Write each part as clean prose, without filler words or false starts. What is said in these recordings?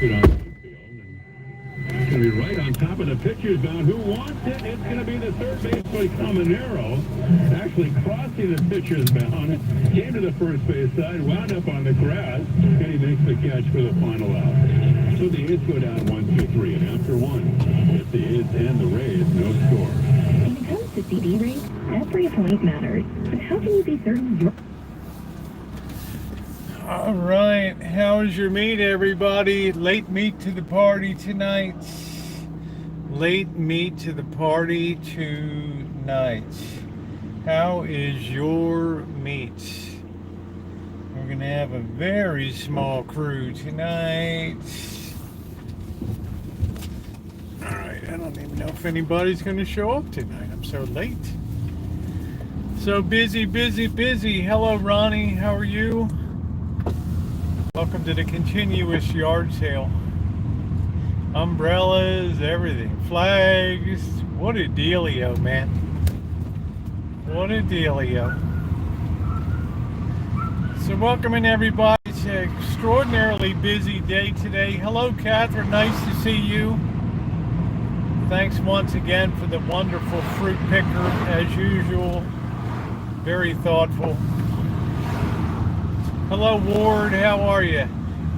it on one field. And it's going to be right on top of the pitcher's mound. Who wants it? It's going to be the third baseman, Caminero, actually crossing the pitcher's mound, came to the first base side, wound up on the grass, and he makes the catch for the final out. So the A's go down 1-2-3, and after one, it's the A's and the Rays, no score. When it comes to CD rates, every point matters. But how can you be certain you're... All right, how's your meat, everybody? Late meat to the party tonight. Late meat to the party tonight. How is your meat? We're gonna have a very small crew tonight. All right, I don't even know if anybody's gonna show up tonight. I'm so late. So busy. Hello, Ronnie. How are you? Welcome to the continuous yard sale. Umbrellas, everything. Flags. What a dealio, man. What a dealio. So welcoming everybody. It's an extraordinarily busy day today. Hello, Catherine. Nice to see you. Thanks once again for the wonderful fruit picker, as usual. Very thoughtful. Hello, Ward. How are you?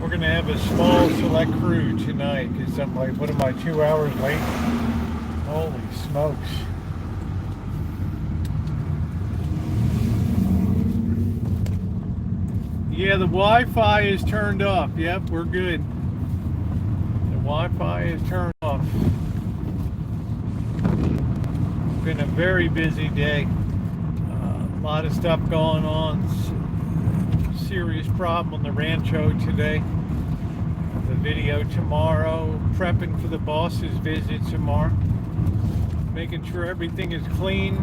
We're going to have a small select crew tonight because I'm like, what am I, 2 hours late? Holy smokes. Yeah, the Wi-Fi is turned off. Yep, we're good. The Wi-Fi is turned off. It's been a very busy day. A lot of stuff going on. Serious problem on the Rancho today. The video tomorrow. Prepping for the boss's visit tomorrow. Making sure everything is clean.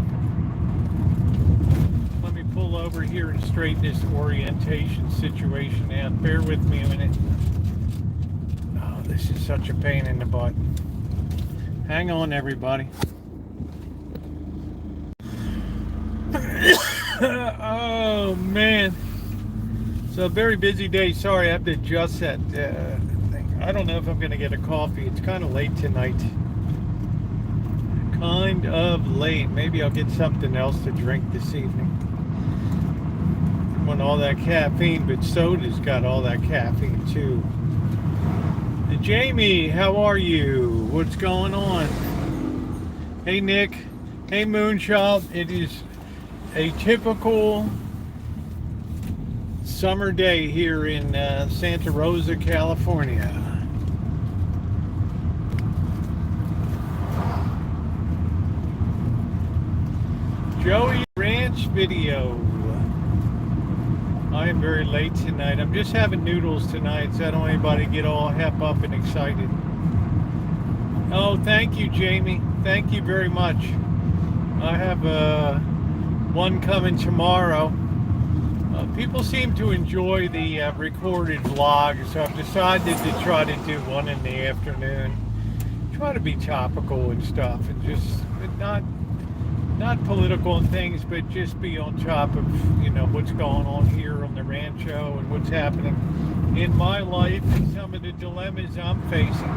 Let me pull over here and straighten this orientation situation out. Bear with me a minute. Oh, this is such a pain in the butt. Hang on, everybody. Oh, man. So a very busy day. Sorry, I have to adjust that thing. I don't know if I'm going to get a coffee. It's kind of late tonight. Kind of late. Maybe I'll get something else to drink this evening. I want all that caffeine, but soda's got all that caffeine too. Jamie, how are you? What's going on? Hey, Nick. Hey, Moonchild. It is a typical summer day here in Santa Rosa, California. Joey Ranch video. I am very late tonight. I'm just having noodles tonight, so I don't want anybody to get all hep up and excited. Oh, thank you, Jamie. Thank you very much. I have one coming tomorrow. People seem to enjoy the recorded vlog, so I've decided to try to do one in the afternoon. Try to be topical and stuff, and just not political and things, but just be on top of, you know, what's going on here on the Rancho and what's happening in my life and some of the dilemmas I'm facing.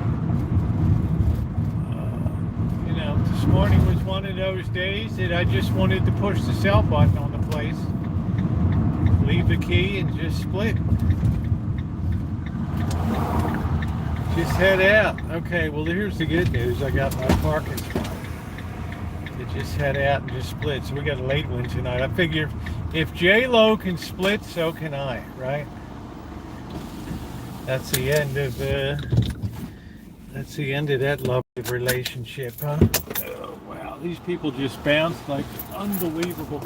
You know, this morning was one of those days that I just wanted to push the sell button on the place, leave the key, and just split. Just head out. Okay, well, here's the good news. I got my parking spot. Just head out and just split. So we got a late one tonight. I figure if J-Lo can split, so can I, right? That's the end of that lovely relationship, huh? Oh, wow, these people just bounced like unbelievable.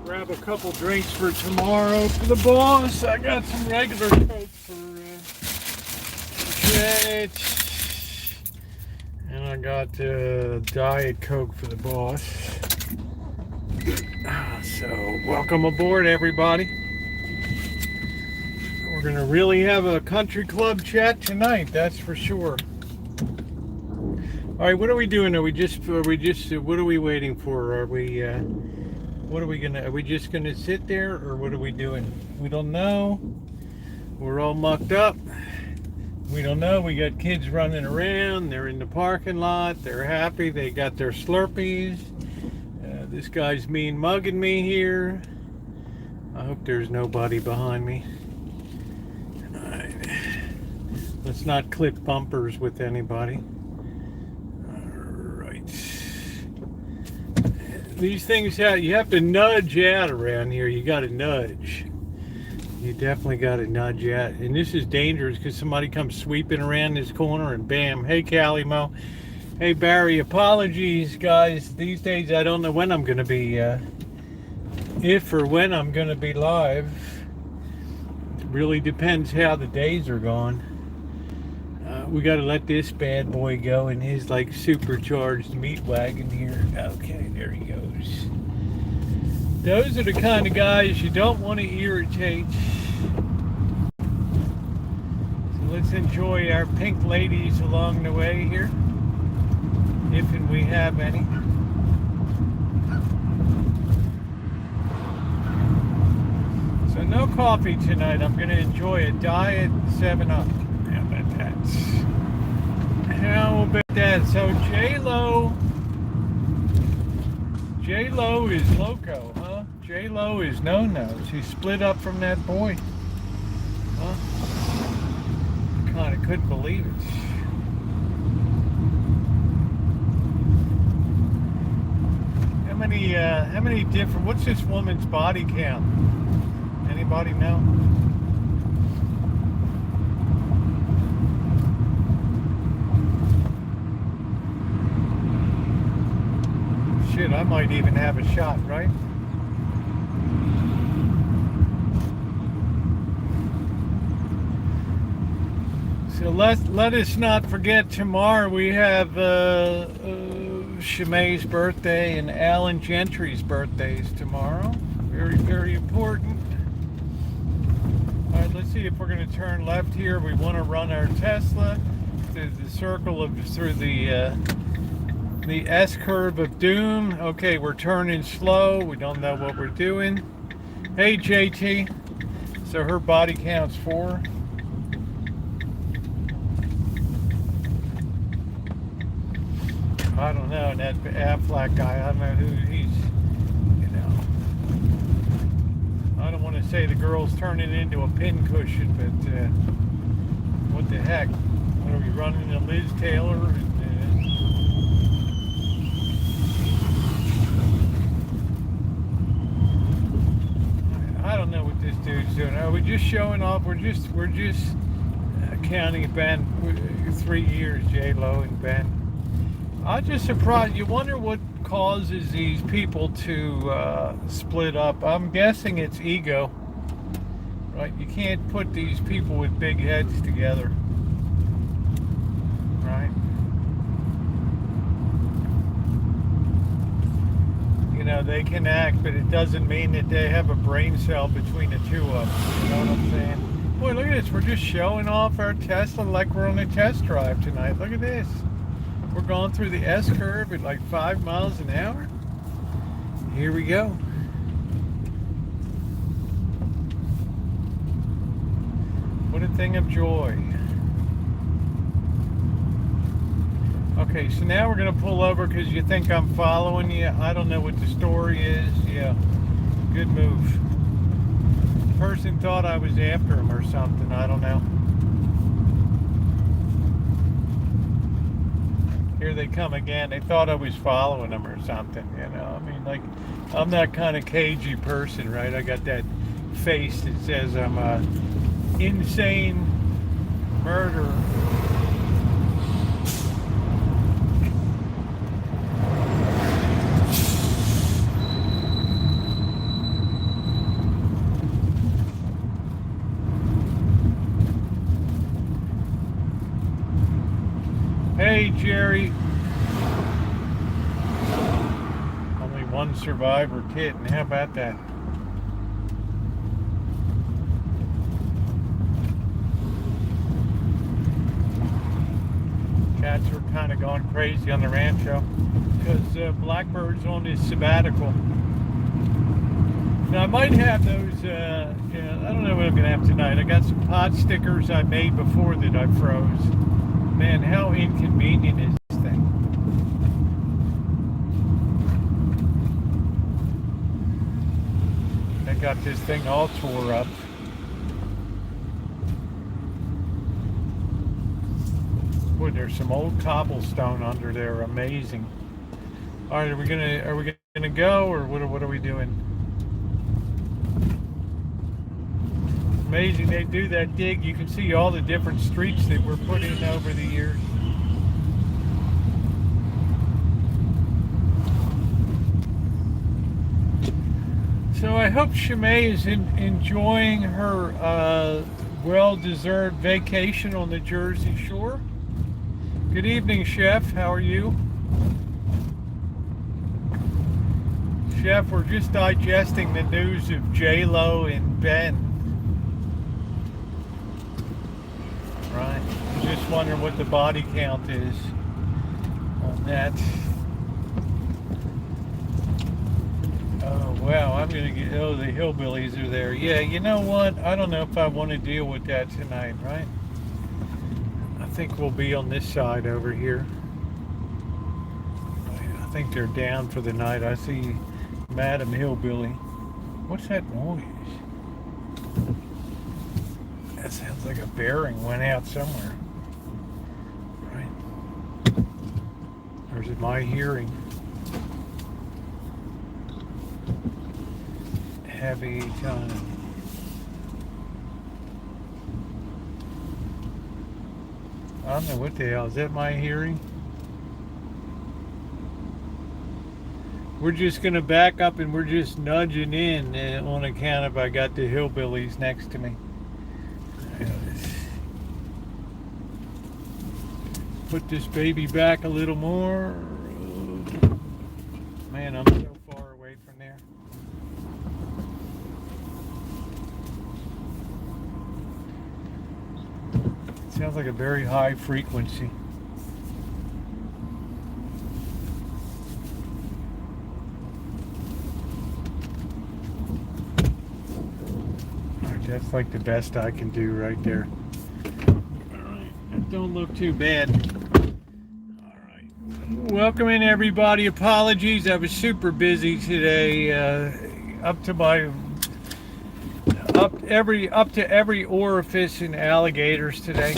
grab a couple drinks for tomorrow for the boss. I got some regular Coke for Jet, and I got Diet Coke for the boss. So welcome aboard, everybody. We're gonna really have a country club chat tonight, that's for sure. All right, what are we doing? Are we just? What are we waiting for? Are we? What are we gonna? Are we just gonna sit there, or what are we doing? We don't know. We're all mucked up. We don't know. We got kids running around. They're in the parking lot. They're happy. They got their Slurpees. This guy's mean mugging me here. I hope there's nobody behind me. All right. Let's not clip bumpers with anybody. These things you have to nudge out around here. You got to nudge. You definitely got to nudge out. And this is dangerous because somebody comes sweeping around this corner and bam. Hey, Callie Mo. Hey, Barry. Apologies, guys. These days I don't know when I'm going to be, if or when I'm going to be live. It really depends how the days are going. We got to let this bad boy go in his like supercharged meat wagon here. Okay, there he goes. Those are the kind of guys you don't want to irritate. So let's enjoy our pink ladies along the way here, if and we have any. So no coffee tonight. I'm going to enjoy a diet 7-Up. How about that? So J-Lo is loco, huh? J-Lo is no-no. She split up from that boy. Huh? Kind of couldn't believe it. How many different, what's this woman's body count? Anybody know? Shit, I might even have a shot, right? So let us not forget tomorrow we have Shemai's birthday and Alan Gentry's birthdays tomorrow. Very, very important. All right, let's see if we're going to turn left here. We want to run our Tesla through the circle through the S-curve of doom. Okay, we're turning slow. We don't know what we're doing. Hey, JT. So her body count's 4. I don't know. And that Affleck guy, I don't know who he's, you know. I don't want to say the girl's turning into a pincushion, but what the heck? What are we running to Liz Taylor? I don't know what this dude's doing. Are we just showing off? We're just counting Ben 3 years, J-Lo and Ben. I'm just surprised. You wonder what causes these people to split up. I'm guessing it's ego, right? You can't put these people with big heads together, right? You know, they can act, but it doesn't mean that they have a brain cell between the two of them. You know what I'm saying? Boy, look at this. We're just showing off our Tesla like we're on a test drive tonight. Look at this. We're going through the S-curve at like 5 miles an hour. Here we go. What a thing of joy. Okay, so now we're going to pull over because you think I'm following you. I don't know what the story is. Yeah, good move. The person thought I was after him or something. I don't know. Here they come again. They thought I was following them or something, you know. I mean, like, I'm that kind of cagey person, right? I got that face that says I'm a insane murderer. Jerry. Only one survivor kitten. How about that? Cats are kind of going crazy on the Rancho because Blackbird's on his sabbatical. Now I might have those, yeah, I don't know what I'm going to have tonight. I got some pot stickers I made before that I froze. Man, how inconvenient is this thing? I got this thing all tore up. Boy, there's some old cobblestone under there. Amazing. All right, are we gonna go, or what are we doing? Amazing they do that dig. You can see all the different streets that were put in over the years. So I hope Shimei is enjoying her well-deserved vacation on the Jersey Shore. Good evening, Chef. How are you? Chef, we're just digesting the news of J-Lo and Ben. Right. Just wondering what the body count is on that. Oh, wow. I'm going to get... Oh, the hillbillies are there. Yeah, you know what? I don't know if I want to deal with that tonight, right? I think we'll be on this side over here. I think they're down for the night. I see Madam Hillbilly. What's that noise? That sounds like a bearing went out somewhere. Right? Or is it my hearing? Heavy time. I don't know what the hell. Is that my hearing? We're just going to back up and we're just nudging in on account of I got the hillbillies next to me. Put this baby back a little more. Man, I'm so far away from there. It sounds like a very high frequency. That's like the best I can do right there. Alright, don't look too bad. Alright. Welcome in everybody. Apologies, I was super busy today. Up to every orifice in alligators today.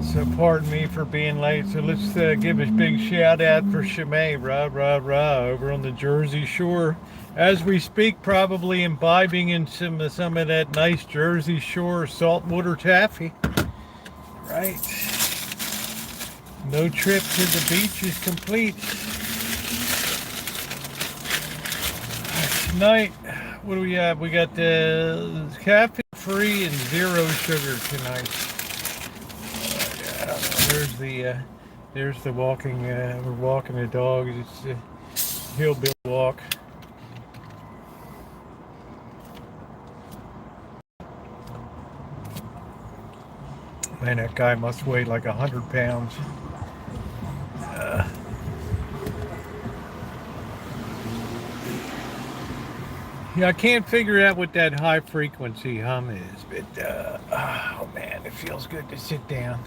So pardon me for being late. So let's give a big shout out for Shimei, rah rah rah, over on the Jersey Shore. As we speak, probably imbibing in some of that nice Jersey Shore saltwater taffy. Right. No trip to the beach is complete. Tonight, what do we have? We got the caffeine free and zero sugar tonight. There's the walking. We're walking the dogs. It's a hillbilly walk. Man, that guy must weigh like 100 pounds. Yeah, I can't figure out what that high frequency hum is, but oh man, it feels good to sit down.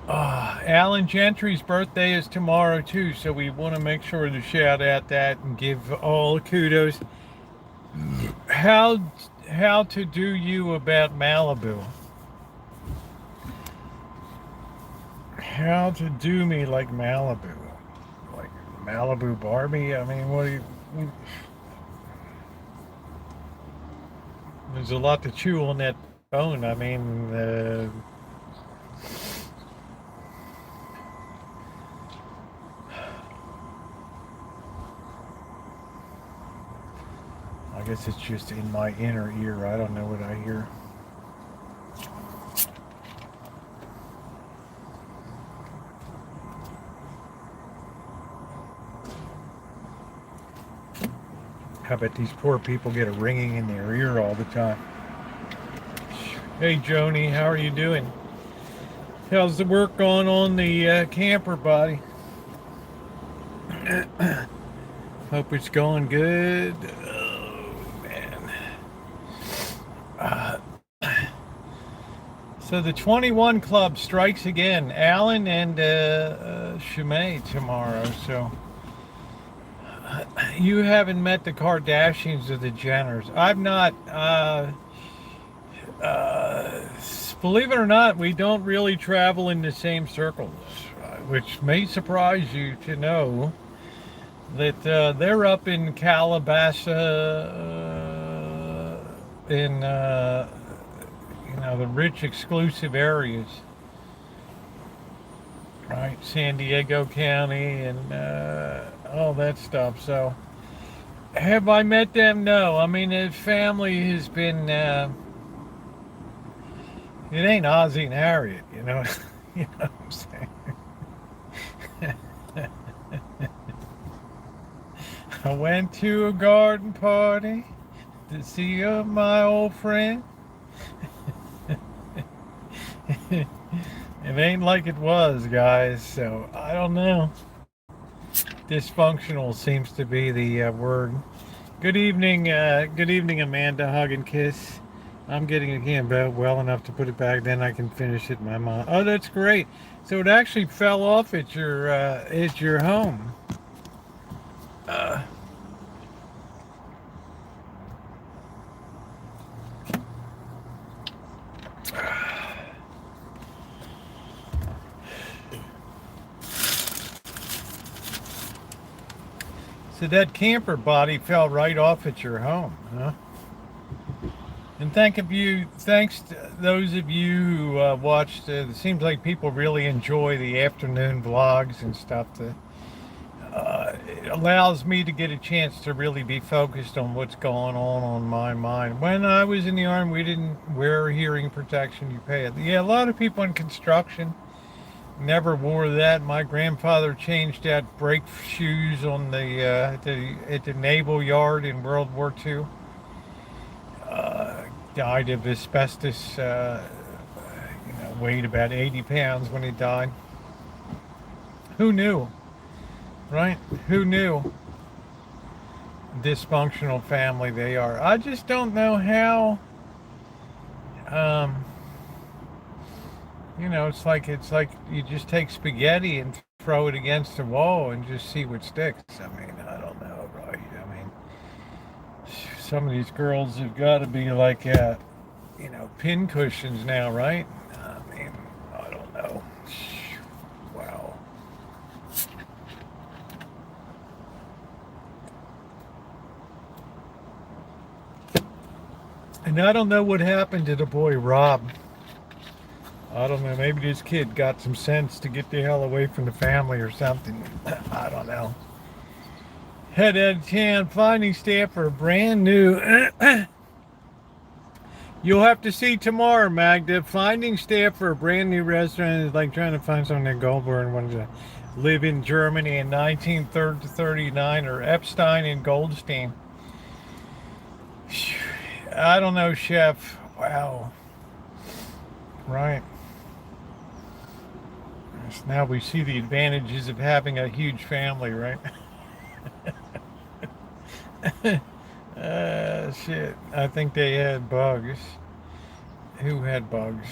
Alan Gentry's birthday is tomorrow too, so we want to make sure to shout out that and give all kudos. How to do you about Malibu? How to do me like Malibu? Like Malibu Barbie? I mean, what do you... There's a lot to chew on that bone. I mean, I guess it's just in my inner ear. I don't know what I hear. How about these poor people get a ringing in their ear all the time? Hey, Joni, how are you doing? How's the work going on the camper, buddy? Hope it's going good. Oh, man. So the 21 Club strikes again. Alan and Shumay tomorrow. So you haven't met the Kardashians or the Jenners. I've not. Believe it or not, we don't really travel in the same circles, which may surprise you to know that they're up in Calabasas, in the rich, exclusive areas, right? San Diego County and all that stuff. So, have I met them? No. I mean, his family has been. It ain't Ozzie and Harriet, you know. You know what I'm saying? I went to a garden party to see my old friend. It ain't like it was, guys. So I don't know. Dysfunctional seems to be the word. Good evening, Amanda. Hug and kiss. I'm getting it again well enough to put it back. Then I can finish it. My mom. Oh, that's great. So it actually fell off at your home. So that camper body fell right off at your home, huh? And thanks to those of you who watched. It seems like people really enjoy the afternoon vlogs and stuff. It allows me to get a chance to really be focused on what's going on my mind. When I was in the Army, we didn't wear hearing protection. You pay it. Yeah, a lot of people in construction never wore that. My grandfather changed out brake shoes on at the naval yard in World War II. Died of asbestos. Weighed about 80 pounds when he died. Who knew? Right? Who knew? Dysfunctional family they are. I just don't know how. It's like you just take spaghetti and throw it against the wall and just see what sticks. I mean, I don't know, right? I mean, some of these girls have got to be like, pin cushions now, right? I mean, I don't know. Wow. And I don't know what happened to the boy Rob. I don't know. Maybe this kid got some sense to get the hell away from the family or something. I don't know. Head out of town, finding staff for a brand new. You'll have to see tomorrow, Magda. Finding staff for a brand new restaurant is like trying to find someone that Goldberg wanted to live in Germany in 1939, or Epstein and Goldstein. I don't know, Chef. Wow. Right. So now we see the advantages of having a huge family, right? Shit. I think they had bugs. Who had bugs?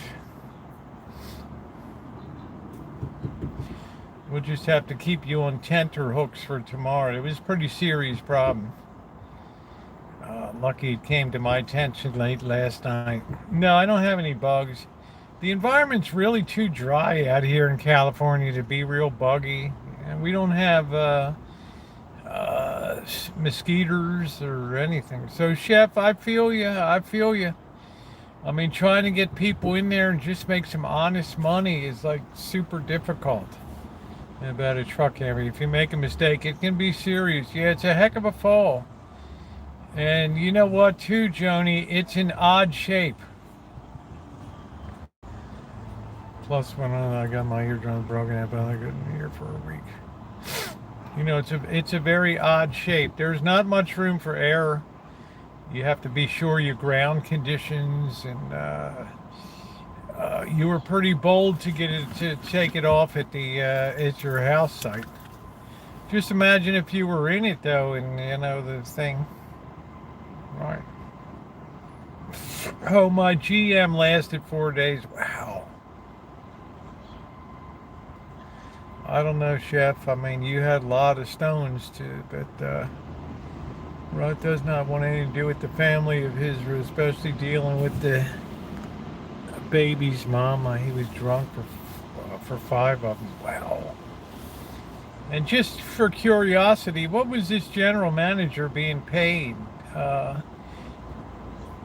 We'll just have to keep you on tenterhooks for tomorrow. It was a pretty serious problem. Lucky it came to my attention late last night. No, I don't have any bugs. The environment's really too dry out here in California to be real buggy. And we don't have mosquitoes or anything. So, Chef, I feel you. I mean, trying to get people in there and just make some honest money is like super difficult about a truck camper. If you make a mistake, it can be serious. Yeah, it's a heck of a fall. And you know what, too, Joni? It's an odd shape. Plus, when I got my eardrum broken up, I got in here for a week. You know, it's a very odd shape. There's not much room for error. You have to be sure your ground conditions, and you were pretty bold to take it off at your house site. Just imagine if you were in it though, and you know the thing. Right. Oh, my GM lasted 4 days. Wow. I don't know, Chef. I mean, you had a lot of stones too, but Rod does not want anything to do with the family of his, especially dealing with the baby's mama. He was drunk for 5 of them. Wow. And just for curiosity, what was this general manager being paid?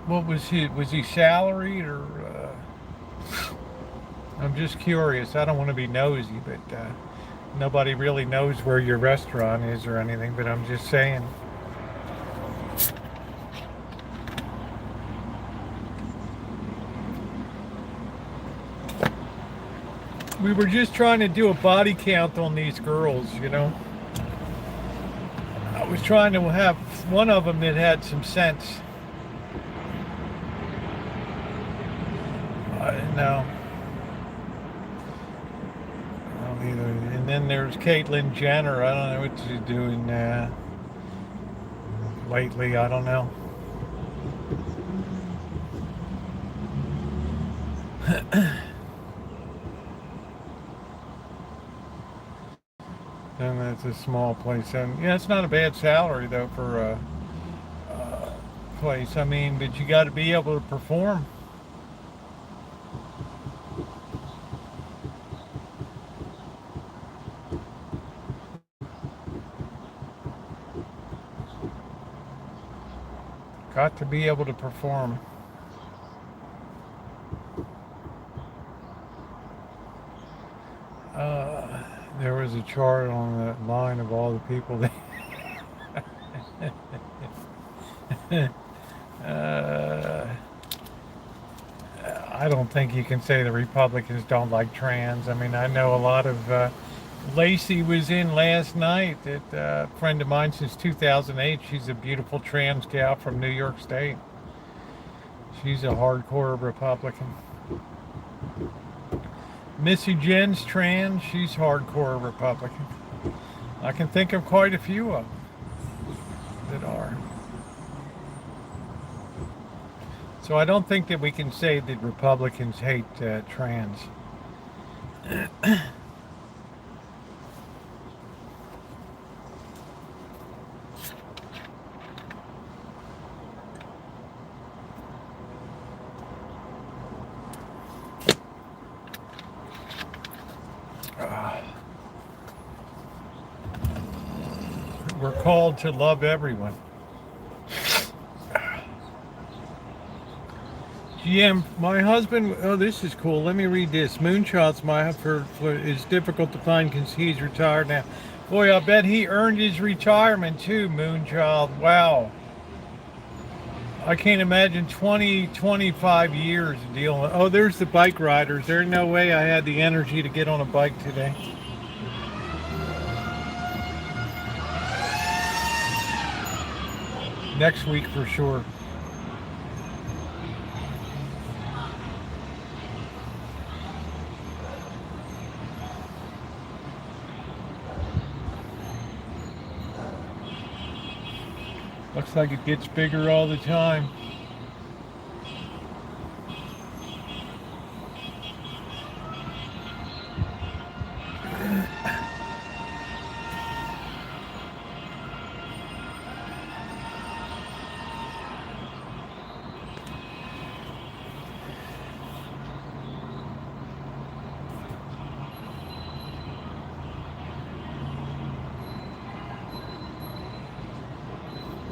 What was he salaried or? I'm just curious. I don't want to be nosy, but nobody really knows where your restaurant is or anything, but I'm just saying. We were just trying to do a body count on these girls, you know. I was trying to have one of them that had some sense. I didn't know. Either. And then there's Caitlyn Jenner. I don't know what she's doing lately. I don't know. And that's a small place. And yeah, it's not a bad salary though for a place. I mean, but you got to be able to perform. Got to be able to perform. There was a chart on that line of all the people that I don't think you can say the Republicans don't like trans. I mean, I know a lot of Lacey was in last night. A friend of mine since 2008. She's a beautiful trans gal from New York State. She's a hardcore Republican. Missy Jen's trans. She's hardcore Republican. I can think of quite a few of them that are. So I don't think that we can say that Republicans hate trans. We're called to love everyone. GM, my husband, oh, this is cool. Let me read this. Moonshot's it's difficult to find because he's retired now. Boy, I bet he earned his retirement too, Moonchild. Wow. I can't imagine 25 years of dealing with. Oh, there's the bike riders. There's no way I had the energy to get on a bike today. Next week for sure. Looks like it gets bigger all the time.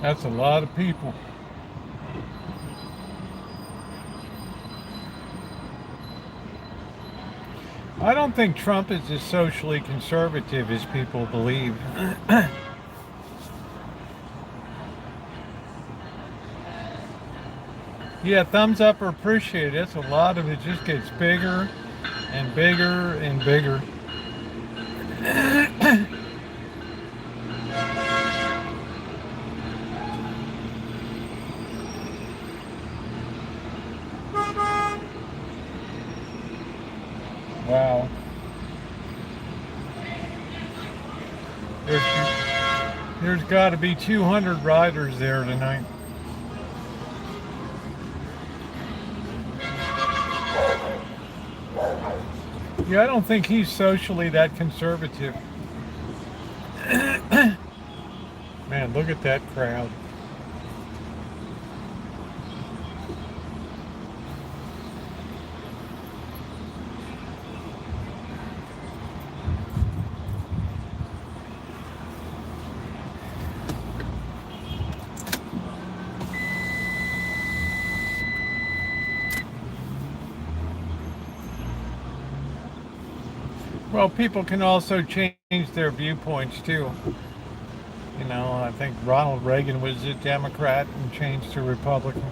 That's a lot of people. I don't think Trump is as socially conservative as people believe. Yeah, thumbs up are appreciated. That's a lot of it. Just gets bigger and bigger and bigger. Wow. There's got to be 200 riders there tonight. Yeah, I don't think he's socially that conservative. Man, look at that crowd. Well, people can also change their viewpoints too. You know, I think Ronald Reagan was a Democrat and changed to Republican.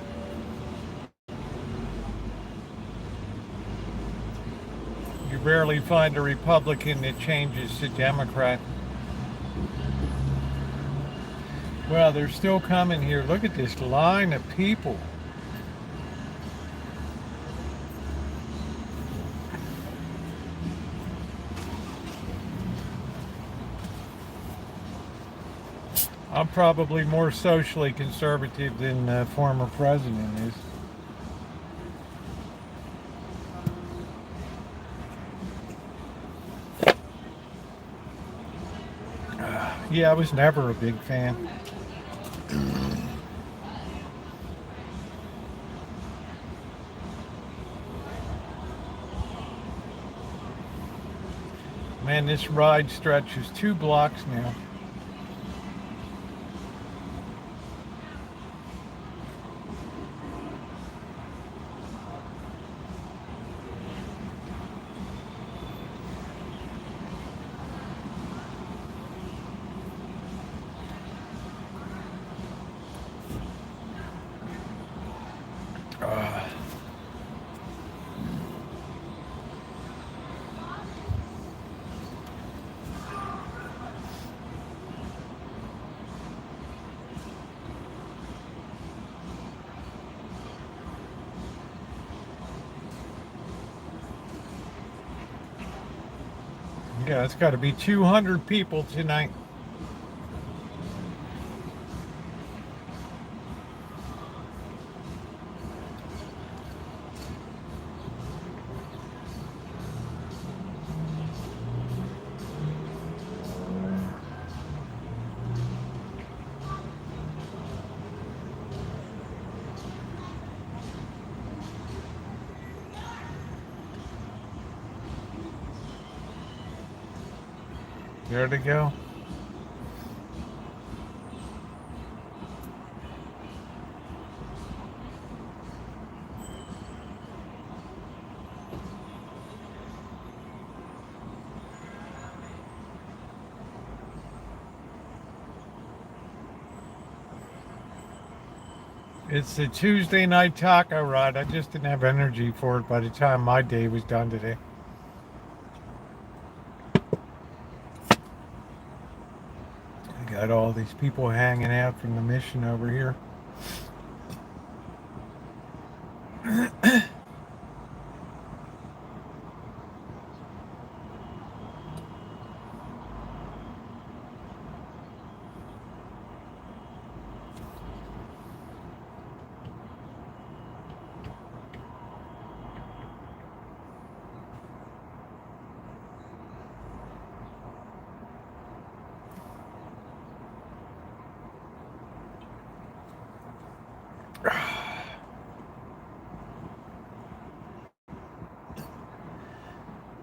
You rarely find a Republican that changes to Democrat. Well, they're still coming here. Look at this line of people. I'm probably more socially conservative than the former president is. Yeah, I was never a big fan. Man, this ride stretches 2 blocks now. Yeah, it's got to be 200 people tonight. There to go. It's the Tuesday night taco ride. I just didn't have energy for it by the time my day was done today. I got all these people hanging out from the mission over here.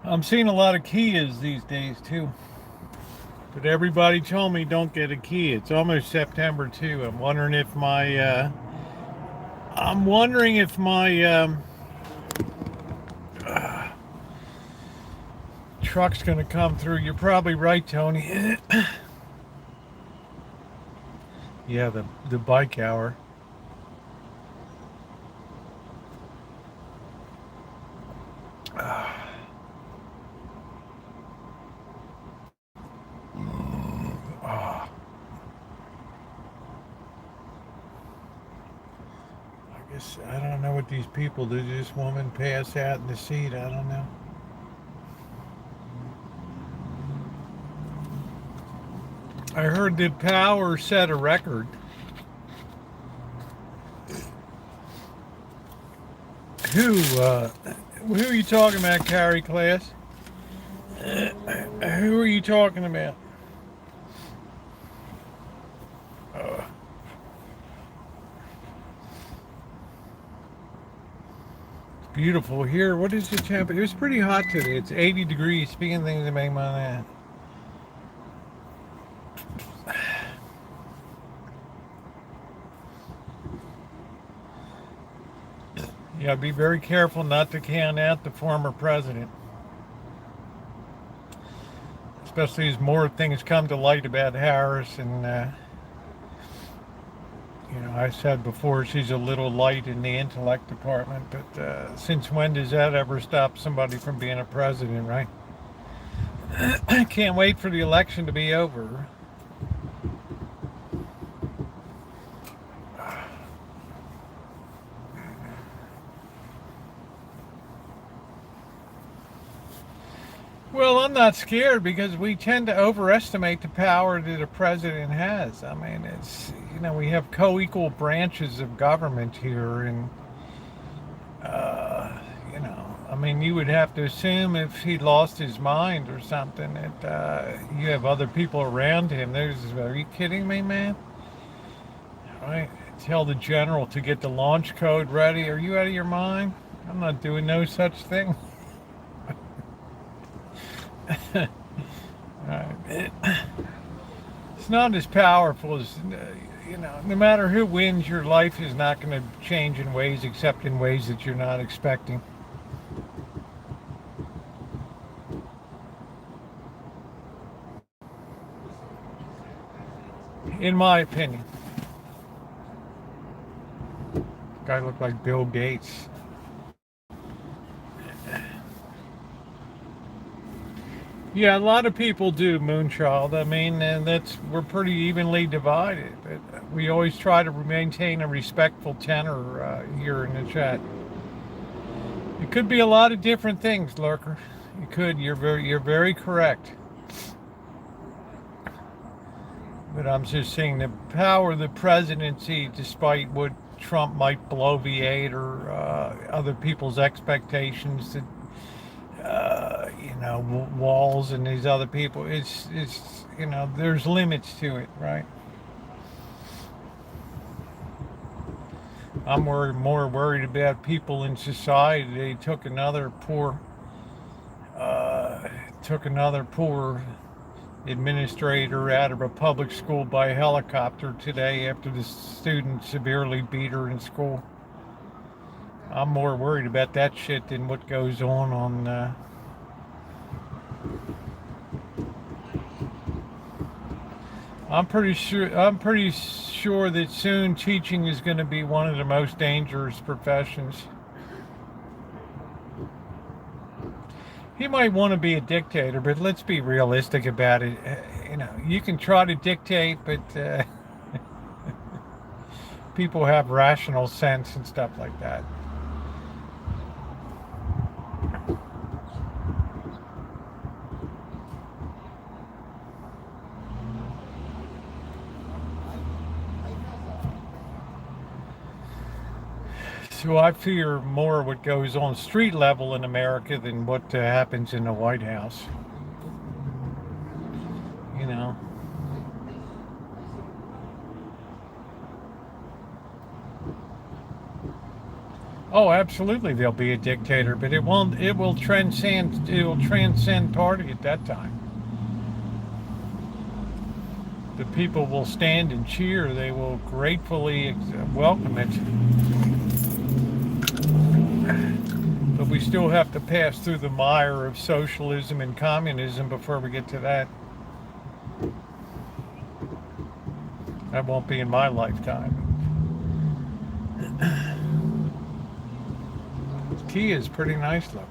I'm seeing a lot of Kias these days too. But everybody told me don't get a Kia. It's almost September too. I'm wondering if my truck's gonna come through. You're probably right, Tony. Yeah, the bike hour. I don't know what these people do. This woman pass out in the seat. I don't know. I heard that Power set a record. Who are you talking about, Carrie Class? Who are you talking about? It's beautiful here. What is the temperature? It was pretty hot today. It's 80 degrees. Speaking of things that make my that. Yeah, be very careful not to count out the former president. Especially as more things come to light about Harris. And, I said before she's a little light in the intellect department. But since when does that ever stop somebody from being a president, right? I can't wait for the election to be over. Well, I'm not scared because we tend to overestimate the power that a president has. I mean, we have co-equal branches of government here, and, you would have to assume if he lost his mind or something that you have other people around him. Are you kidding me, man? All right, tell the general to get the launch code ready. Are you out of your mind? I'm not doing no such thing. Right. It's not as powerful as, no matter who wins, your life is not going to change in ways except in ways that you're not expecting. In my opinion. Guy looked like Bill Gates. Yeah, a lot of people do, Moonchild. I mean, and we're pretty evenly divided. But we always try to maintain a respectful tenor here in the chat. It could be a lot of different things, Lurker. You could. You're very correct. But I'm just saying the power of the presidency, despite what Trump might bloviate or other people's expectations that. Walls and these other people, it's there's limits to it, right? I'm more worried about people in society. They took another poor administrator out of a public school by helicopter today after the student severely beat her in school. I'm more worried about that shit than what goes on I'm pretty sure that soon teaching is going to be one of the most dangerous professions. He might want to be a dictator, but let's be realistic about it. You can try to dictate, but people have rational sense and stuff like that. So I fear more what goes on street level in America than what happens in the White House. Oh, absolutely, there'll be a dictator, but it will transcend party at that time. The people will stand and cheer. They will gratefully welcome it. But we still have to pass through the mire of socialism and communism before we get to that. That won't be in my lifetime. Kia is pretty nice looking.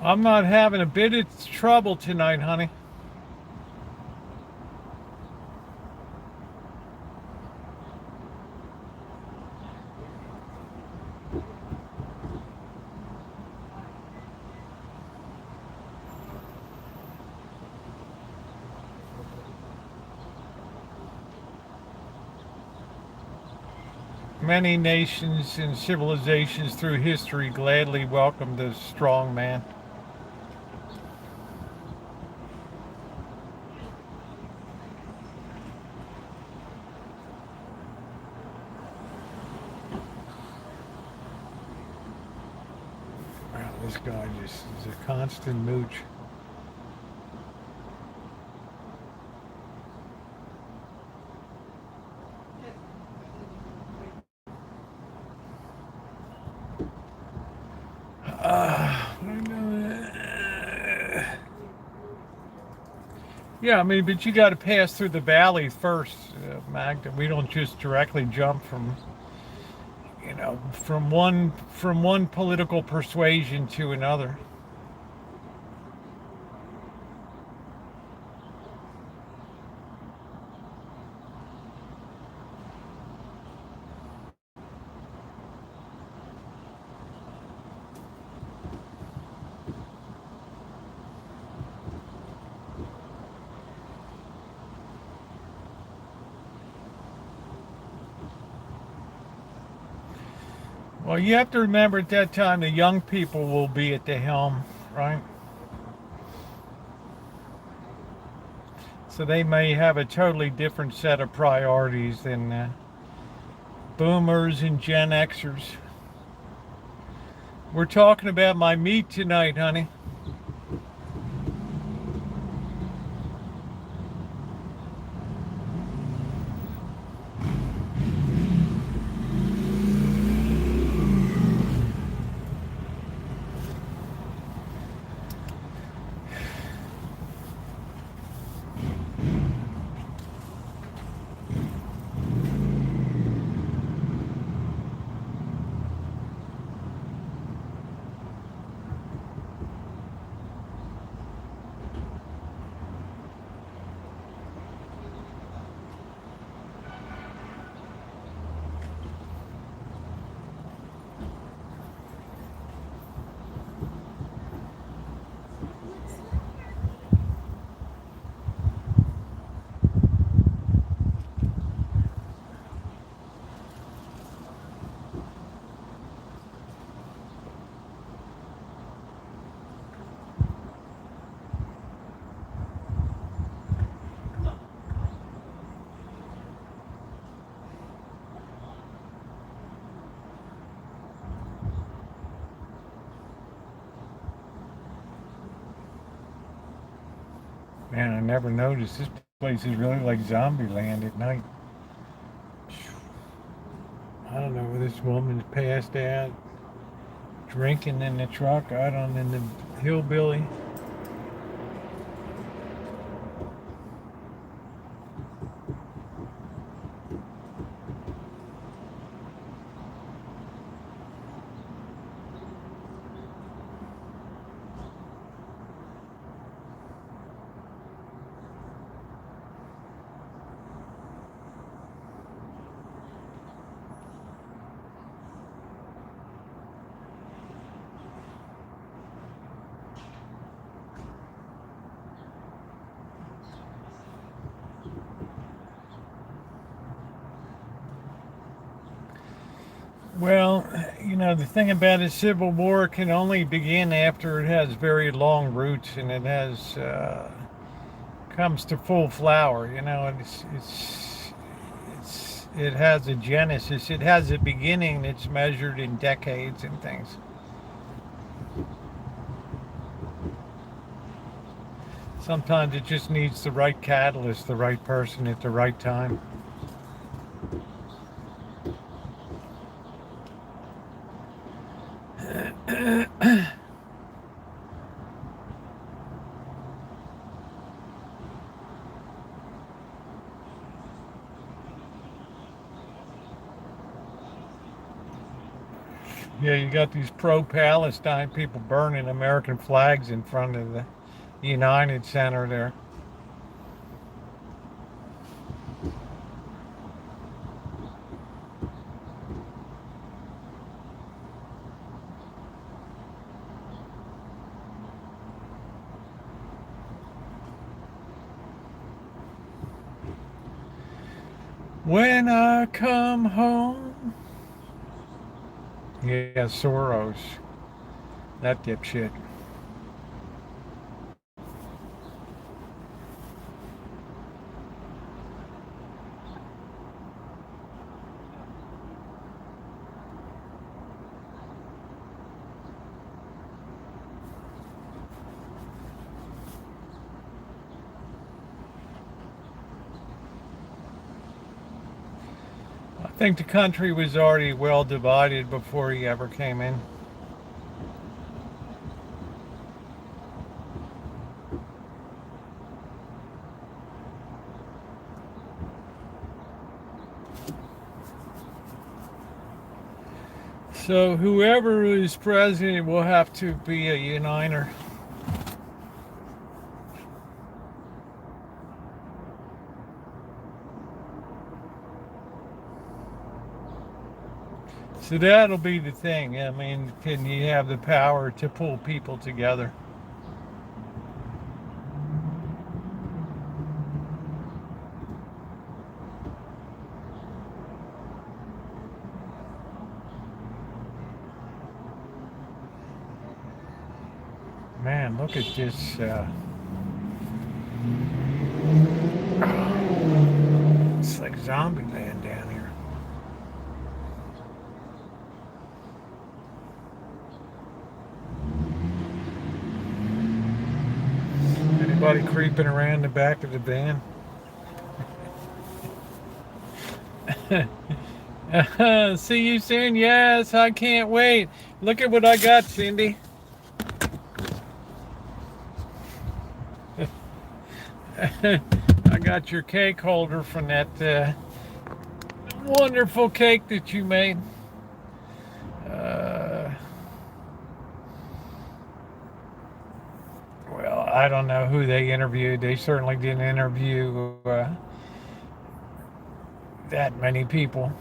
I'm not having a bit of trouble tonight, honey. Many nations and civilizations through history gladly welcomed the strong man. Wow, this guy just is a constant mooch. Yeah, I mean, but you got to pass through the valley first, Magda. We don't just directly jump from, from one political persuasion to another. Well, you have to remember at that time the young people will be at the helm, right? So they may have a totally different set of priorities than boomers and Gen Xers. We're talking about my meat tonight, honey. Man, I never noticed. This place is really like zombie land at night. I don't know where this woman's passed out, drinking in the truck, out on in the hillbilly. Well, the thing about a civil war can only begin after it has very long roots and it has comes to full flower. It has a genesis. It has a beginning that's measured in decades and things. Sometimes it just needs the right catalyst, the right person at the right time. Yeah, you got these pro-Palestine people burning American flags in front of the United Center there. When I come home, Yeah, Soros. That dipshit. I think the country was already well divided before he ever came in. So whoever is president will have to be a uniter. So that'll be the thing. I mean, can you have the power to pull people together? Man, look at this. It's like zombie land down here. Anybody creeping around the back of the van? See you soon. Yes, I can't wait. Look at what I got, Cindy. I got your cake holder from that wonderful cake that you made. Well, I don't know who they interviewed. They certainly didn't interview that many people.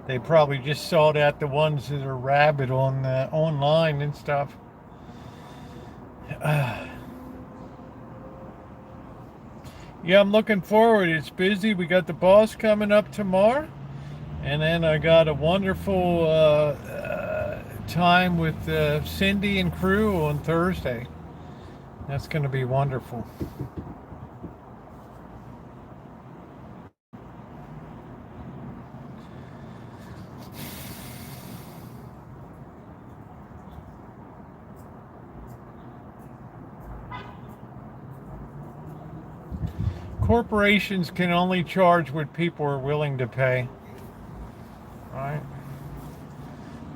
They probably just sought out the ones that are rabid on online and stuff. Yeah, I'm looking forward. It's busy. We got the boss coming up tomorrow. And then I got a wonderful time with Cindy and crew on Thursday. That's going to be wonderful. Corporations can only charge what people are willing to pay, right?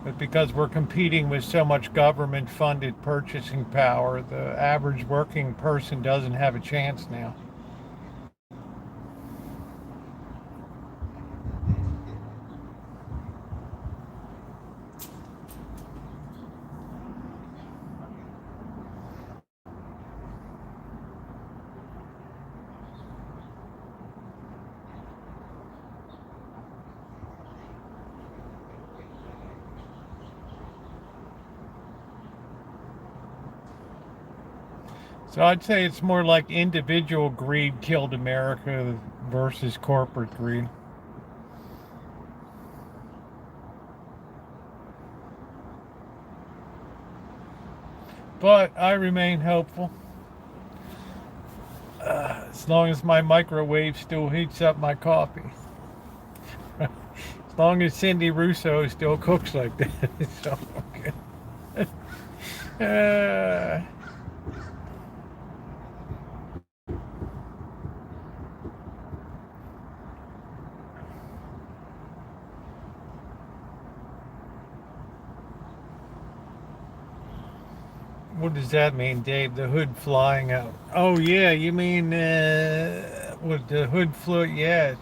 But because we're competing with so much government-funded purchasing power, the average working person doesn't have a chance now. So I'd say it's more like individual greed killed America versus corporate greed. But I remain hopeful. As long as my microwave still heats up my coffee. As long as Cindy Russo still cooks like that, it's all good. What does that mean, Dave? The hood flying out? Oh yeah, you mean with the hood flew? Yeah.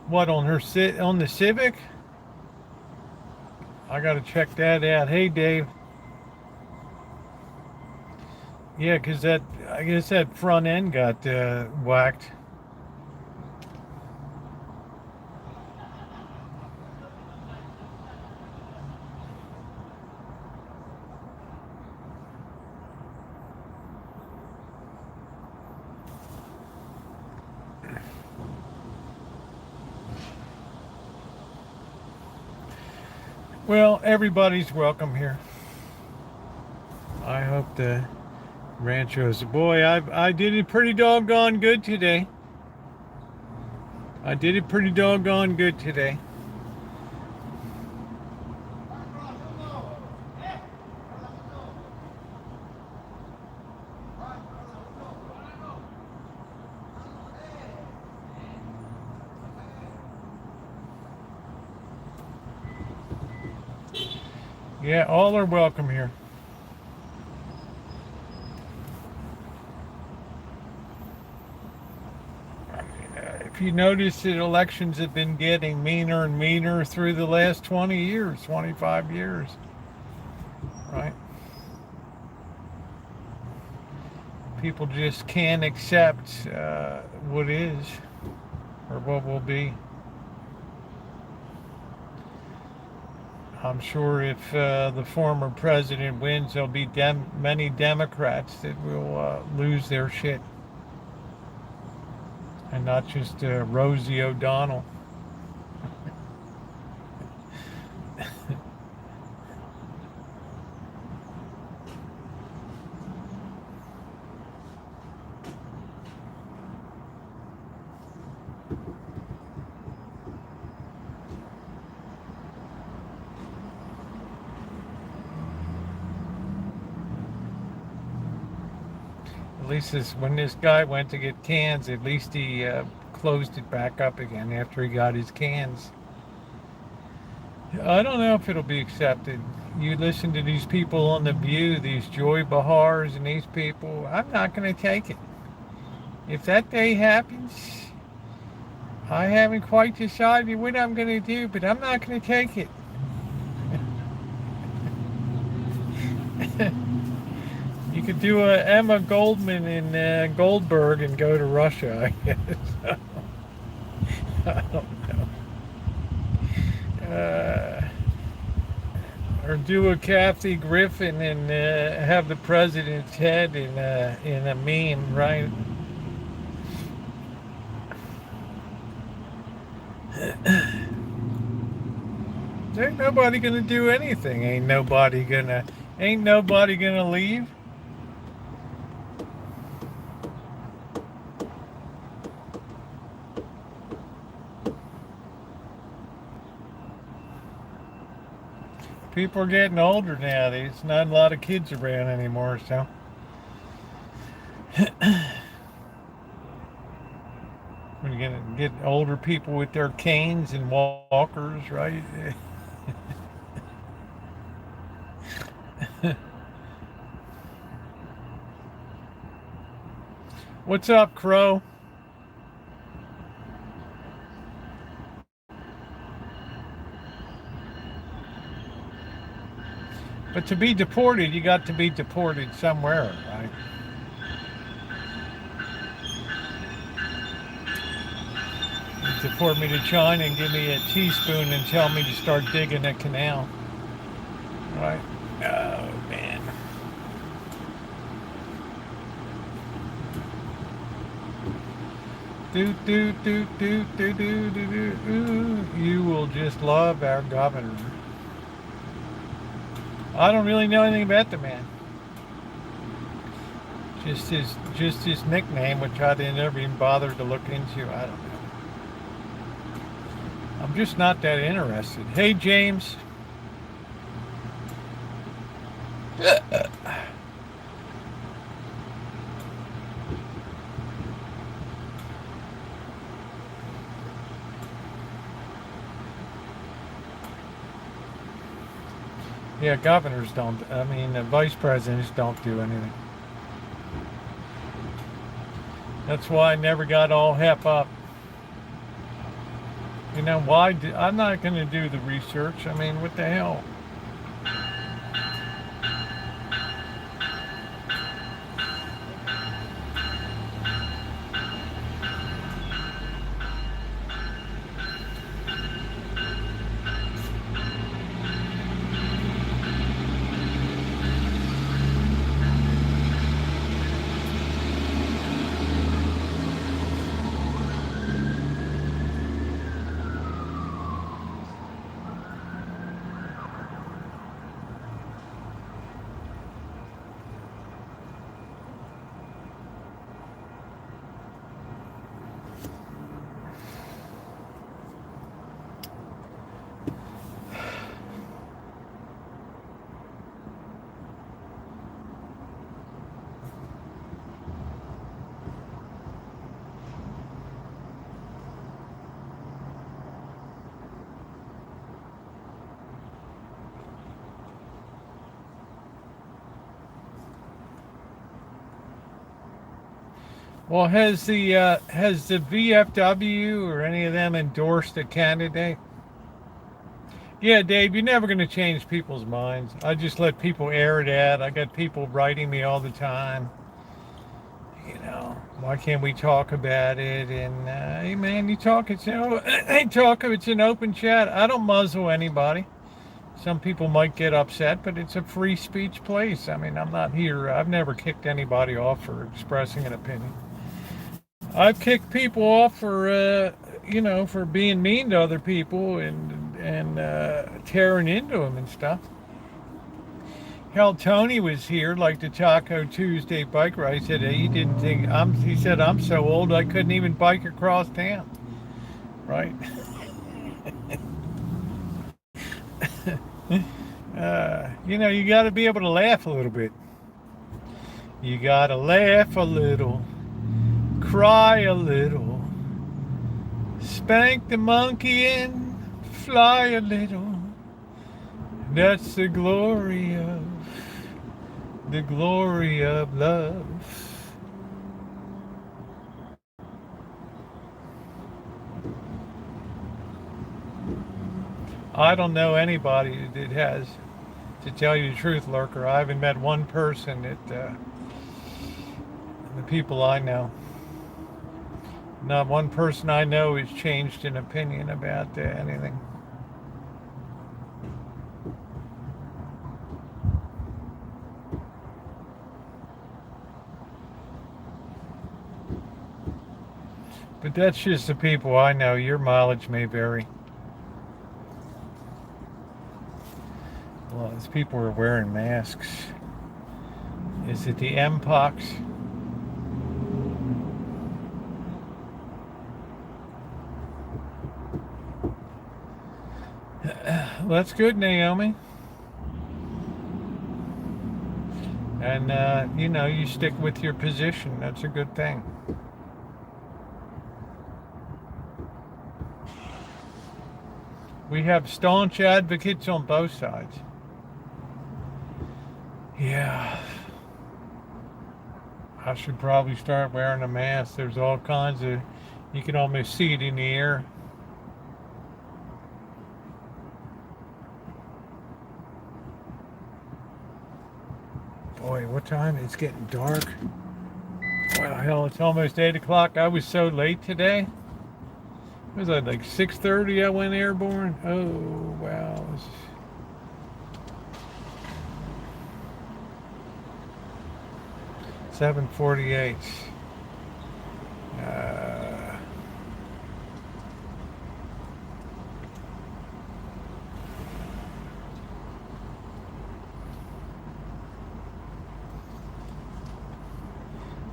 What on her on the Civic? I got to check that out. Hey, Dave. Yeah, because I guess that front end got whacked. Well, everybody's welcome here. I hope the Rancho's. Boy, I did it pretty doggone good today. I did it pretty doggone good today. Yeah, all are welcome here. If you notice that elections have been getting meaner and meaner through the last 20 years, 25 years, right? People just can't accept what is or what will be. I'm sure if the former president wins, there'll be many Democrats that will lose their shit. And not just Rosie O'Donnell. At least when this guy went to get cans, at least he closed it back up again after he got his cans. I don't know if it'll be accepted. You listen to these people on The View, these Joy Behars and these people, I'm not going to take it. If that day happens, I haven't quite decided what I'm going to do, but I'm not going to take it. You could do a Emma Goldman and Goldberg and go to Russia, I guess. I don't know. Or do a Kathy Griffin and have the president's head in a meme, right? Ain't nobody gonna do anything. Ain't nobody gonna leave. People are getting older now. There's not a lot of kids around anymore, so. We're gonna get older people with their canes and walkers, right? What's up, Crow? But to be deported, you got to be deported somewhere, right? You deport me to China and give me a teaspoon and tell me to start digging a canal, right? Oh, man. You will just love our governor. I don't really know anything about the man. Just his nickname, which I didn't ever even bother to look into. I don't know. I'm just not that interested. Hey, James. Yeah, governors don't, vice presidents don't do anything. That's why I never got all hep up. You know, why? I'm not going to do the research. I mean, what the hell? Well, has the VFW or any of them endorsed a candidate? Yeah, Dave, you're never going to change people's minds. I just let people air it out. I got people writing me all the time. You know, why can't we talk about it? And hey, man, you talk. It's hey, talk. It's an open chat. I don't muzzle anybody. Some people might get upset, but it's a free speech place. I mean, I'm not here. I've never kicked anybody off for expressing an opinion. I've kicked people off for, for being mean to other people and tearing into them and stuff. Hell, Tony was here, like the Taco Tuesday bike ride. He said he didn't think he said I'm so old I couldn't even bike across town. Right? You got to be able to laugh a little bit. You got to laugh a little, cry a little, spank the monkey and fly a little. That's the glory of love. I don't know anybody that has, to tell you the truth, Lurker. I haven't met one person that, the people I know, not one person I know has changed an opinion about anything. But that's just the people I know. Your mileage may vary. Well, these people are wearing masks. Is it the Mpox? Well, that's good, Naomi. And, you stick with your position. That's a good thing. We have staunch advocates on both sides. Yeah. I should probably start wearing a mask. There's all kinds of, you can almost see it in the air. Boy, what time? It's getting dark. Well, hell, it's almost 8 o'clock. I was so late today. Was that like 6:30 I went airborne? Oh, wow. 7:48.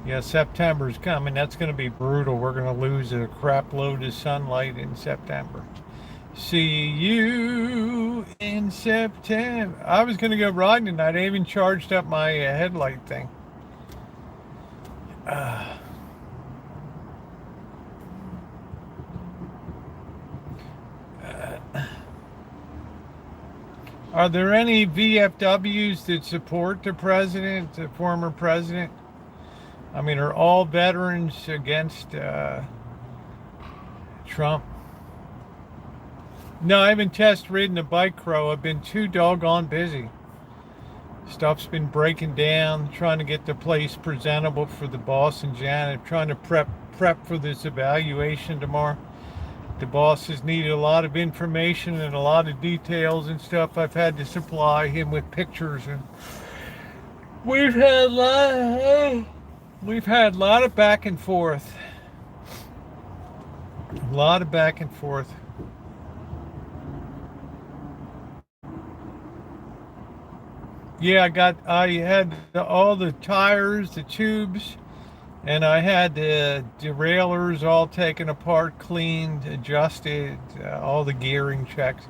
Yeah, September's coming. That's going to be brutal. We're going to lose a crap load of sunlight in September. See you in September. I was going to go riding tonight. I even charged up my headlight thing. Are there any VFWs that support the president, the former president? I mean, are all veterans against Trump? No, I haven't test ridden a bike crow. I've been too doggone busy. Stuff's been breaking down, trying to get the place presentable for the boss and Janet, trying to prep for this evaluation tomorrow. The boss has needed a lot of information and a lot of details and stuff. I've had to supply him with pictures, and we've had a lot of back and forth. A lot of back and forth. Yeah, I had all the tires, the tubes, and I had the derailleurs all taken apart, cleaned, adjusted, all the gearing checked.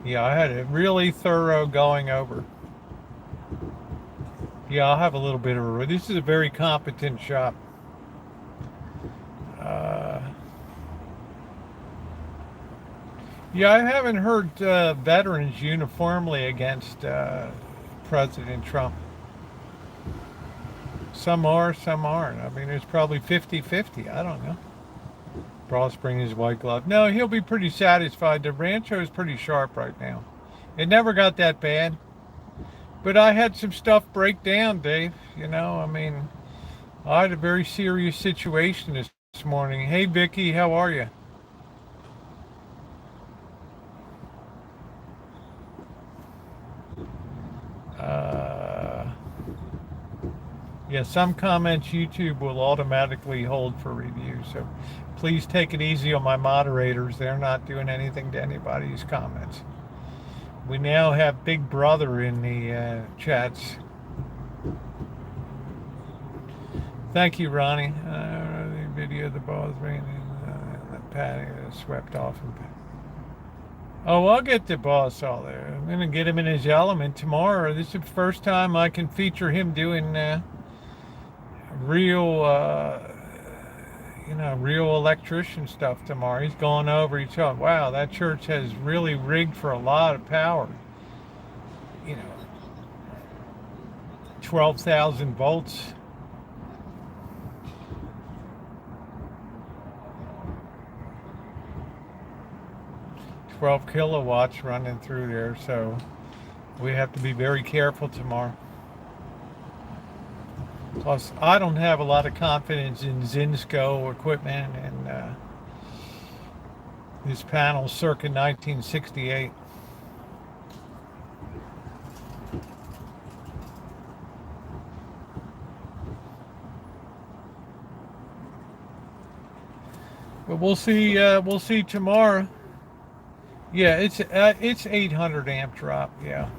Yeah, I had a really thorough going over. Yeah, I'll have a little bit of this is a very competent shop. Yeah, I haven't heard veterans uniformly against President Trump. Some are, some aren't. I mean, there's probably 50-50. I don't know. Bros bring his white glove. No, he'll be pretty satisfied. The Rancho is pretty sharp right now. It never got that bad. But I had some stuff break down, Dave. You know, I mean, I had a very serious situation this morning. Hey, Vicky, how are you? Yeah, some comments YouTube will automatically hold for review. So please take it easy on my moderators. They're not doing anything to anybody's comments. We now have Big Brother in the chats. Thank you, Ronnie. The video of the balls raining, the patio swept off. Oh, I'll get the boss all there. I'm going to get him in his element tomorrow. This is the first time I can feature him doing real, real electrician stuff tomorrow. He's going over, he's talking, wow, that church has really rigged for a lot of power. 12,000 volts. Kilowatts running through there, so we have to be very careful tomorrow. Plus, I don't have a lot of confidence in Zinsco equipment and this panel circa 1968. But we'll see. We'll see tomorrow. Yeah, it's 800 amp drop. Yeah.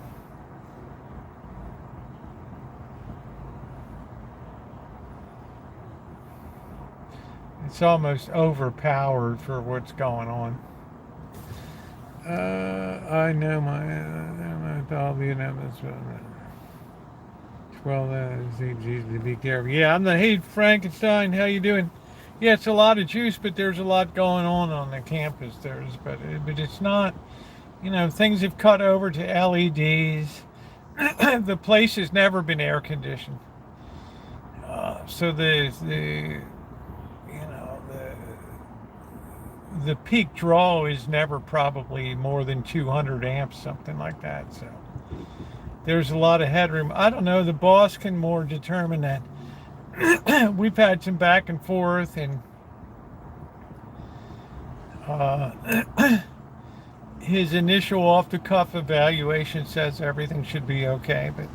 It's almost overpowered for what's going on. I know all the numbers. 12 to be careful. Yeah, I'm the hey Frankenstein. How you doing? Yeah, it's a lot of juice, but there's a lot going on the campus. But it's not. Things have cut over to LEDs. The place has never been air conditioned. So the peak draw is never probably more than 200 amps, something like that. So there's a lot of headroom. I don't know. The boss can more determine that. We've had some back and forth, and his initial off-the-cuff evaluation says everything should be okay, but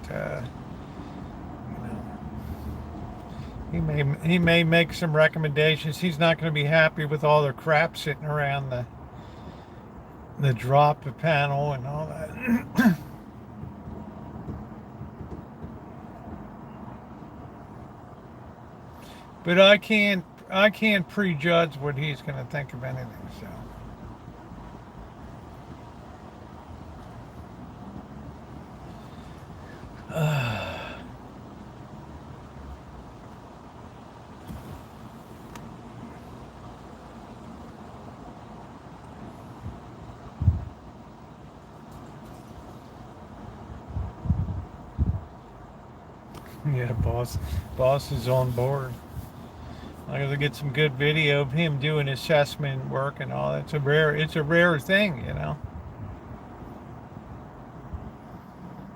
he may make some recommendations. He's not going to be happy with all the crap sitting around the drop panel and all that. But I can't prejudge what he's going to think of anything. So. Yeah, boss is on board. I gotta get some good video of him doing assessment work and all that. It's a rare thing,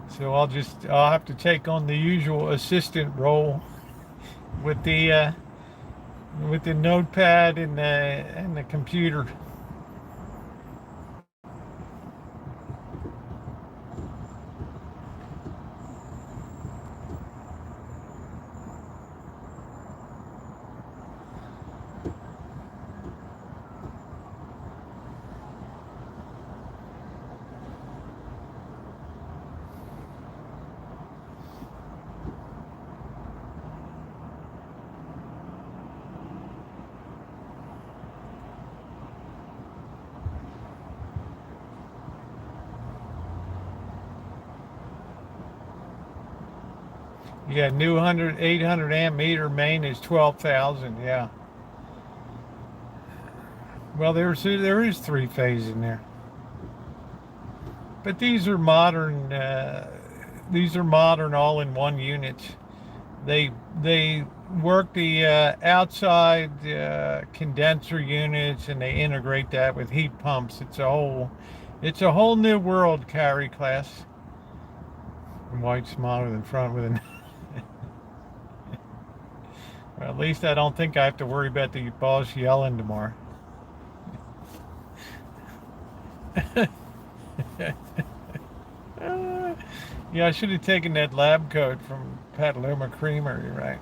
So I'll have to take on the usual assistant role with the notepad and the computer. Yeah, new 800 amp meter main is 12,000. Yeah. Well, there is 3-phase in there, but these are modern. These are modern all-in-one units. They work the outside condenser units, and they integrate that with heat pumps. It's a whole new world, carry class. White smaller than front with an. Well, at least I don't think I have to worry about the boss yelling tomorrow. Yeah, I should have taken that lab coat from Petaluma Creamery, right?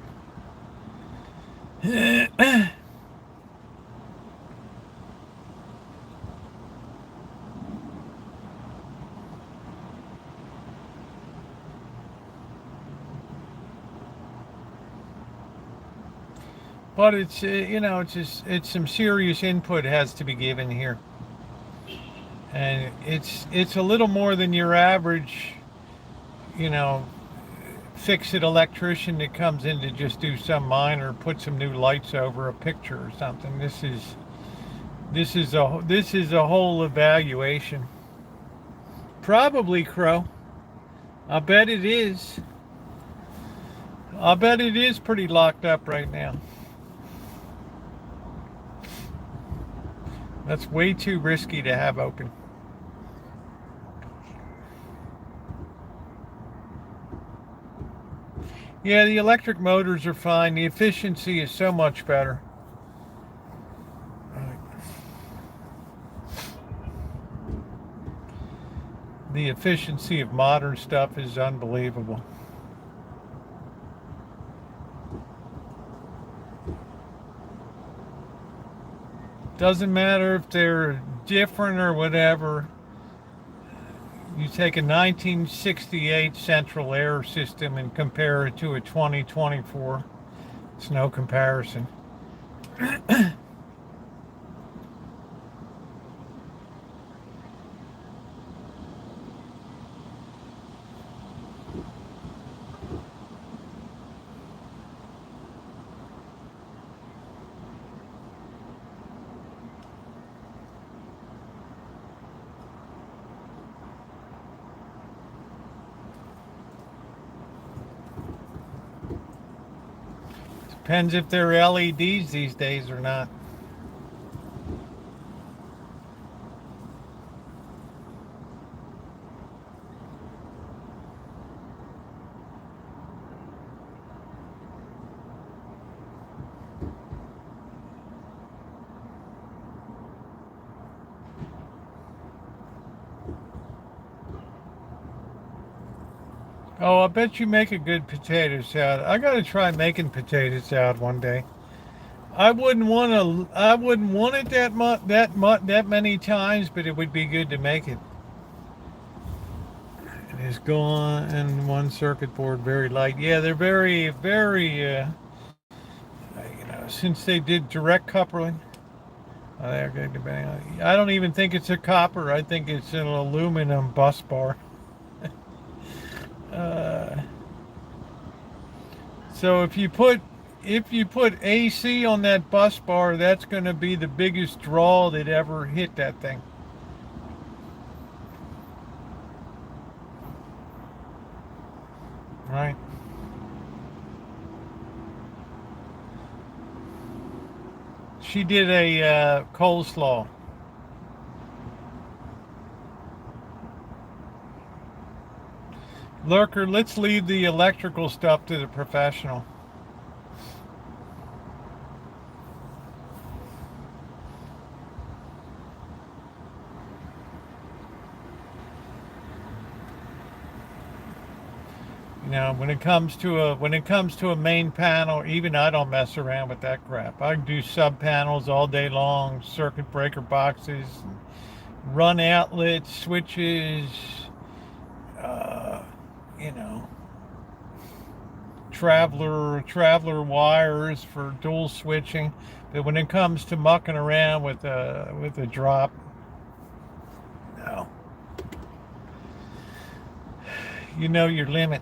But it's it's some serious input has to be given here, and it's a little more than your average, you know, fix-it electrician that comes in to just do some minor, put some new lights over a picture or something. This is a whole evaluation. Probably, Crow. I bet it is. I bet it is pretty locked up right now. That's way too risky to have open. Yeah, the electric motors are fine. The efficiency is so much better. The efficiency of modern stuff is unbelievable. Doesn't matter if they're different or whatever. You take a 1968 central air system and compare it to a 2024. It's no comparison. Depends if they're LEDs these days or not. Oh, I bet you make a good potato salad. I gotta try making potato salad one day. I wouldn't want to. I wouldn't want it that many times, but it would be good to make it. It is gone, and one circuit board very light. Yeah, they're very. Since they did direct coupling, they're good to bang on. I don't even think it's a copper. I think it's an aluminum bus bar. So if you put AC on that bus bar, that's going to be the biggest draw that ever hit that thing. Right. She did a coleslaw. Lurker, let's leave the electrical stuff to the professional. You know, when it comes to a main panel, even I don't mess around with that crap. I do sub panels all day long, circuit breaker boxes, run outlets, switches. Traveler wires for dual switching, but when it comes to mucking around with a drop, no. You know your limit.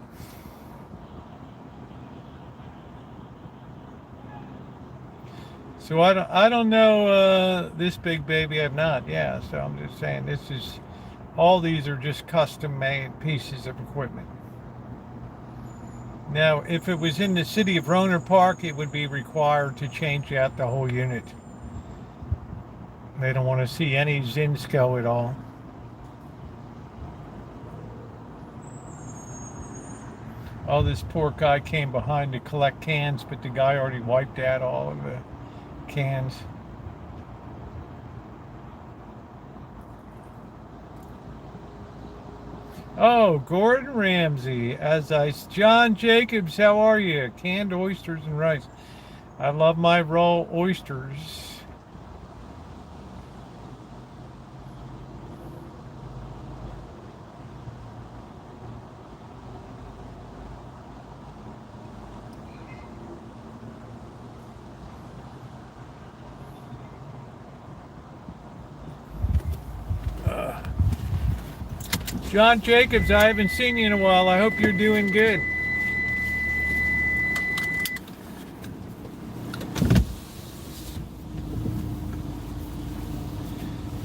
So I don't know this big baby. I've not. Yeah. So I'm just saying all these are just custom made pieces of equipment. Now, if it was in the city of Roner Park, it would be required to change out the whole unit. They don't want to see any Zinsco at all. Oh, this poor guy came behind to collect cans, but the guy already wiped out all of the cans. Oh, Gordon Ramsay. John Jacobs, how are you? Canned oysters and rice. I love my raw oysters. John Jacobs, I haven't seen you in a while. I hope you're doing good.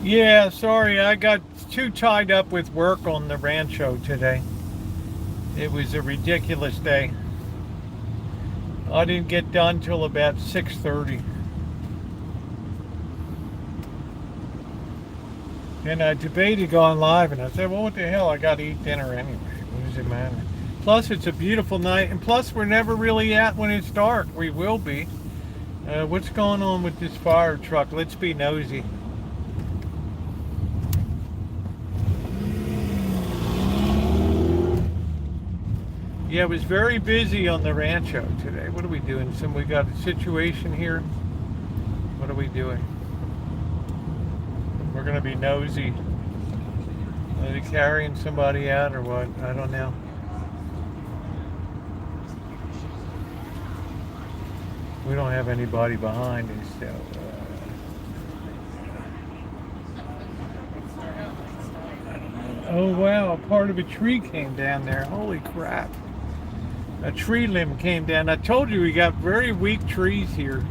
Yeah, sorry, I got too tied up with work on the Rancho today. It was a ridiculous day. I didn't get done till about 6:30. And I debated going live, and I said, well, what the hell? I got to eat dinner anyway. What does it matter? Plus, it's a beautiful night, and plus, we're never really out when it's dark. We will be. What's going on with this fire truck? Let's be nosy. Yeah, it was very busy on the Rancho today. What are we doing? We got a situation here. What are we doing? We're going to be nosy. Are they carrying somebody out or what? I don't know. We don't have anybody behind us, so... Oh, wow. Part of a tree came down there. Holy crap. A tree limb came down. I told you we got very weak trees here.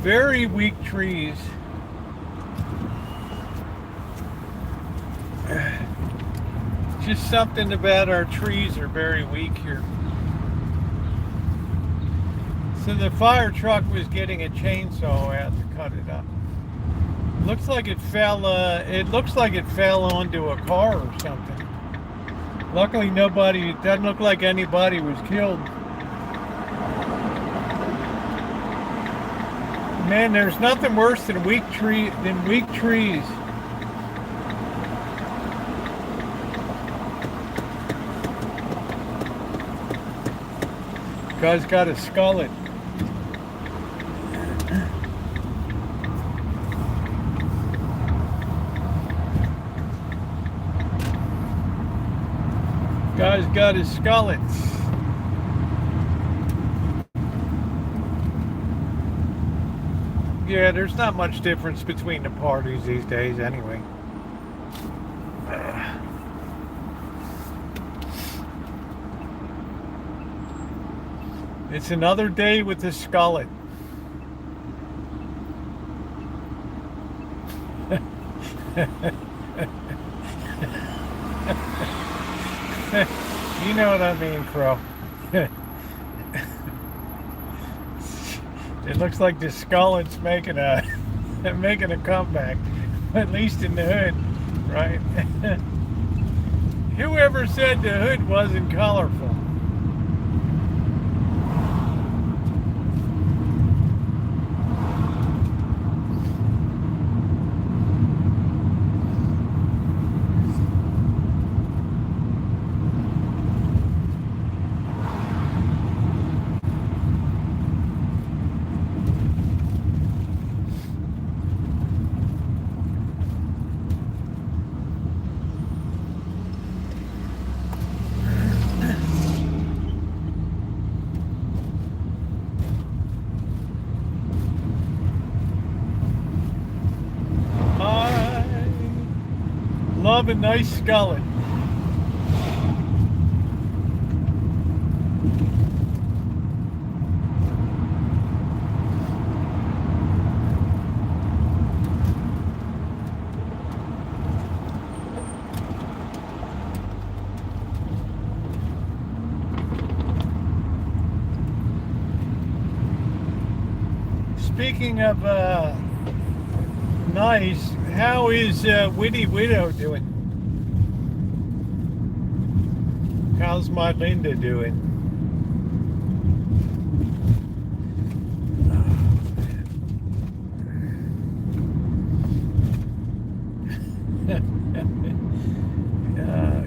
Very weak trees. Just something about our trees are very weak here. So the fire truck was getting a chainsaw out to cut it up. Looks like it fell. It looks like it fell onto a car or something. Luckily, nobody. It doesn't look like anybody was killed. Man, there's nothing worse than weak trees. Guy's got a skullet. Guy's got his skullets. Yeah, there's not much difference between the parties these days anyway. It's another day with the skullet. You know what I mean, Crow. It looks like the skullet's making a comeback, at least in the hood, right? Whoever said the hood wasn't colorful? Love a nice skullet. speaking of nice, how is Witty Widow doing? How's my Linda doing?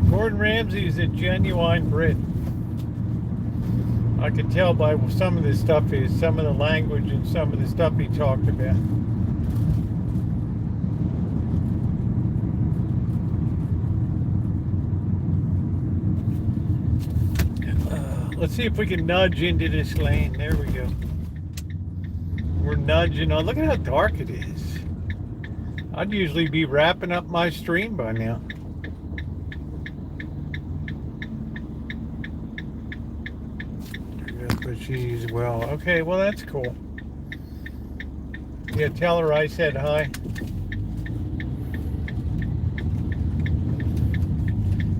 Gordon Ramsay is a genuine Brit. I could tell by some of the stuff, some of the language and some of the stuff he talked about. Let's see if we can nudge into this lane. There we go. We're nudging on. Look at how dark it is. I'd usually be wrapping up my stream by now. But she's well. Okay, well that's cool. Yeah, tell her I said hi.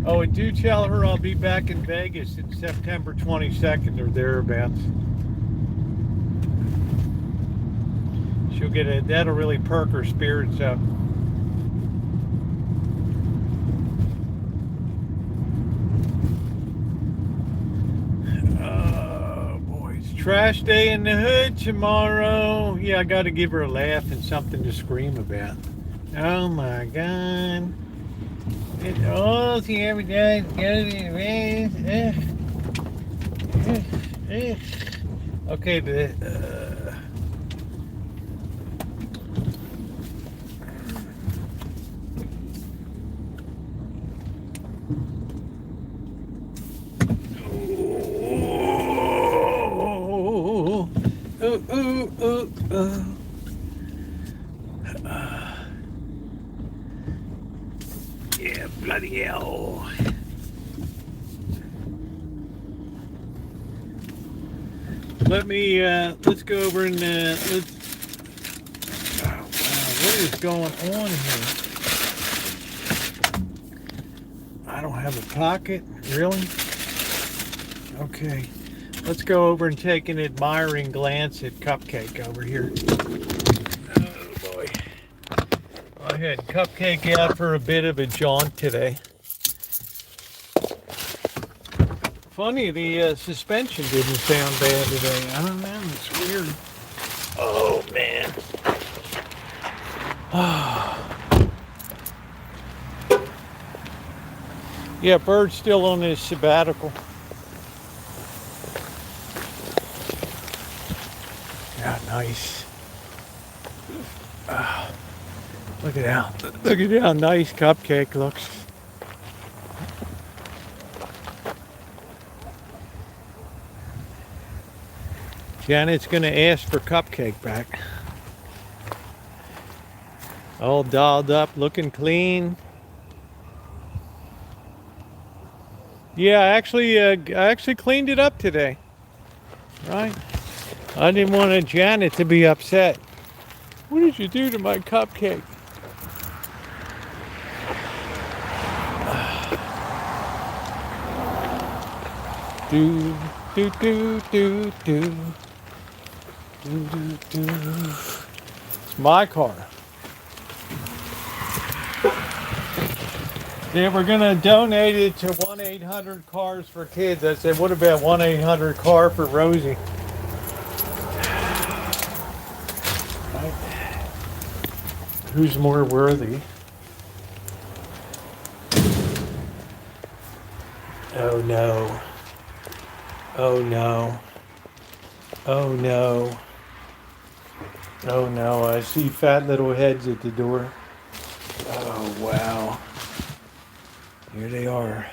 Oh, and do tell her I'll be back in Vegas in September 22nd or thereabouts. She'll get a, that'll really perk her spirits up. Oh boy, it's trash day in the hood tomorrow. Yeah, I gotta give her a laugh and something to scream about. Oh my God. It's all the every day. Okay, but yeah, bloody hell. Let me, let's go over and, let's, oh, wow, what is going on here? I don't have a pocket, really? Okay, let's go over and take an admiring glance at Cupcake over here. Oh boy. I had Cupcake out for a bit of a jaunt today. Funny, the suspension didn't sound bad today. I don't know, it's weird. Oh, man. Yeah, Bird's still on his sabbatical. Yeah, nice. Look at how nice Cupcake looks. Janet's gonna ask for Cupcake back. All dolled up, looking clean. Yeah, I actually cleaned it up today. Right? I didn't want Janet to be upset. What did you do to my Cupcake? Do do do do do. It's my car. They were going to donate it to 1-800-CARS for kids. I said, what about 1-800-CAR for Rosie? Right. Who's more worthy? Oh no. Oh no. Oh no. Oh no, I see fat little heads at the door. Oh wow. Here they are.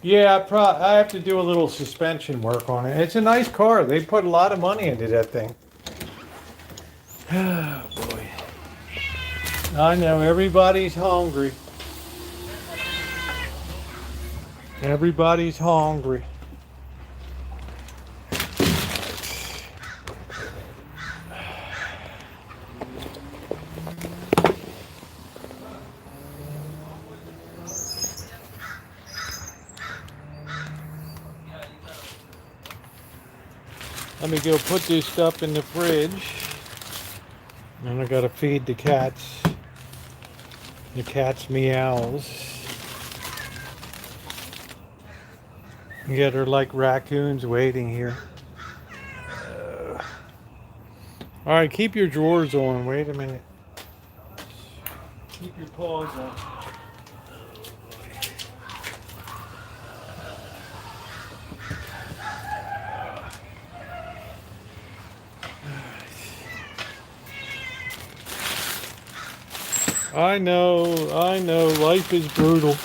Yeah, I have to do a little suspension work on it. It's a nice car. They put a lot of money into that thing. Oh boy. I know, everybody's hungry. Everybody's hungry. Let me go put this stuff in the fridge. And I gotta feed the cats. The cats meows. Yeah, they're like raccoons waiting here. All right, keep your drawers on. Wait a minute. Keep your paws on. I know, life is brutal.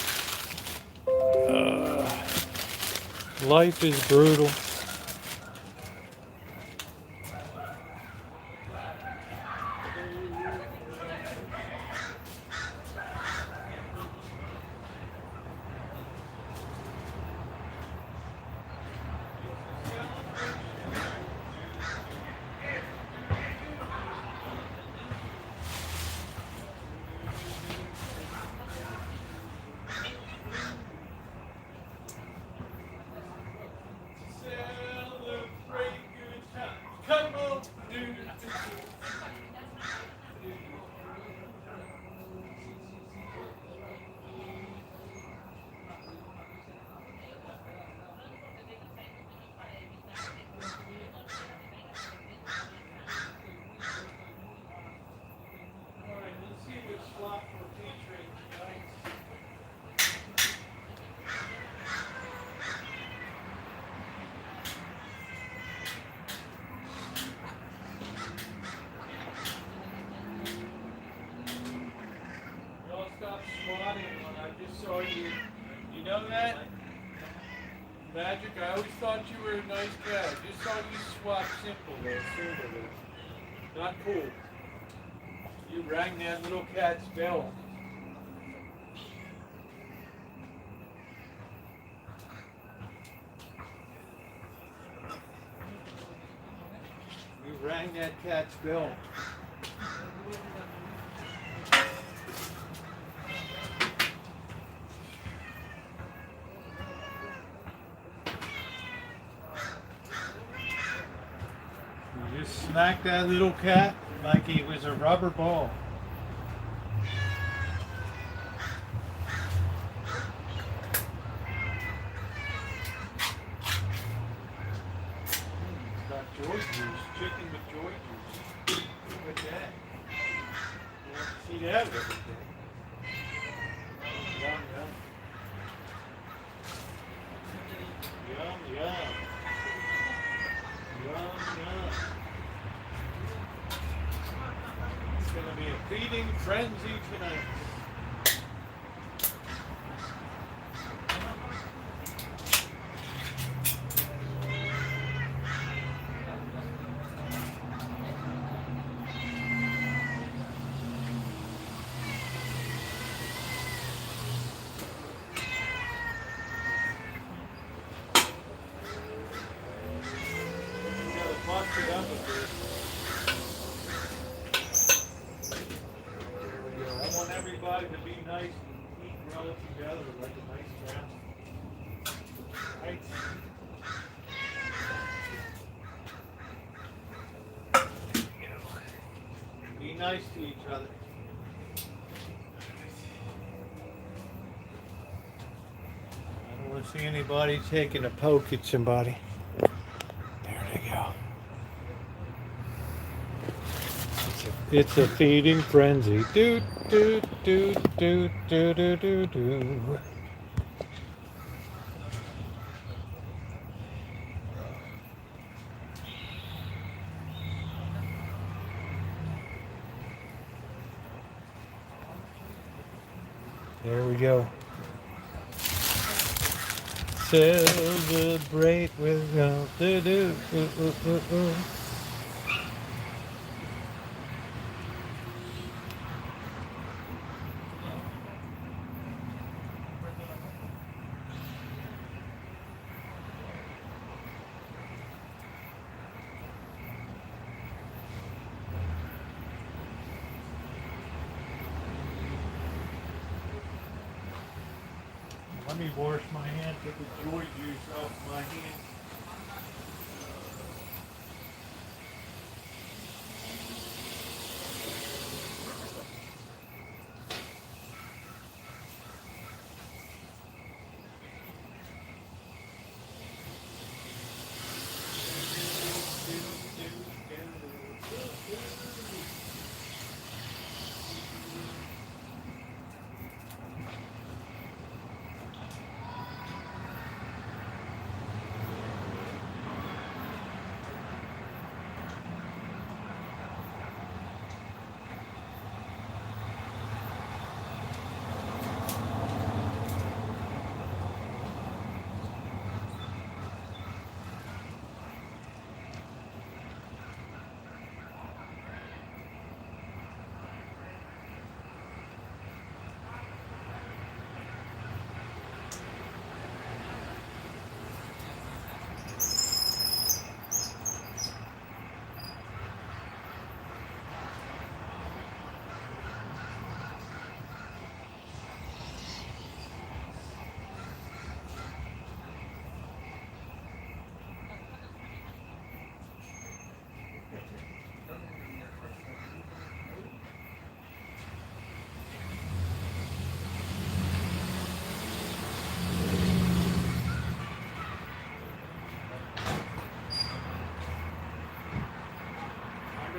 Life is brutal. Come on, dude. Alright, let's see which slot we're featuring tonight. Y'all stop swatting when I just saw you. You know that? Magic, I always thought you were a nice guy. I just saw you swat simple there, sooner. Not cool. You rang that little cat's bell. You rang that cat's bell. You just smacked that little cat like he was a rubber ball. It's got joy juice, chicken with joy juice. Look at that. You want to see that every day. Yum, yum. Yum, yum. Yum, yum. It's going to be a feeding frenzy tonight. Bust it up a bit. There we go. I want everybody to be nice and eat well together like a nice family. Right? Be nice to each other. I don't want to see anybody taking a poke at somebody. There they go. It's a feeding frenzy. Do do do do do do do do. There we go. Celebrate with do do do. Let me wash my hands, get the joy juice off my hands.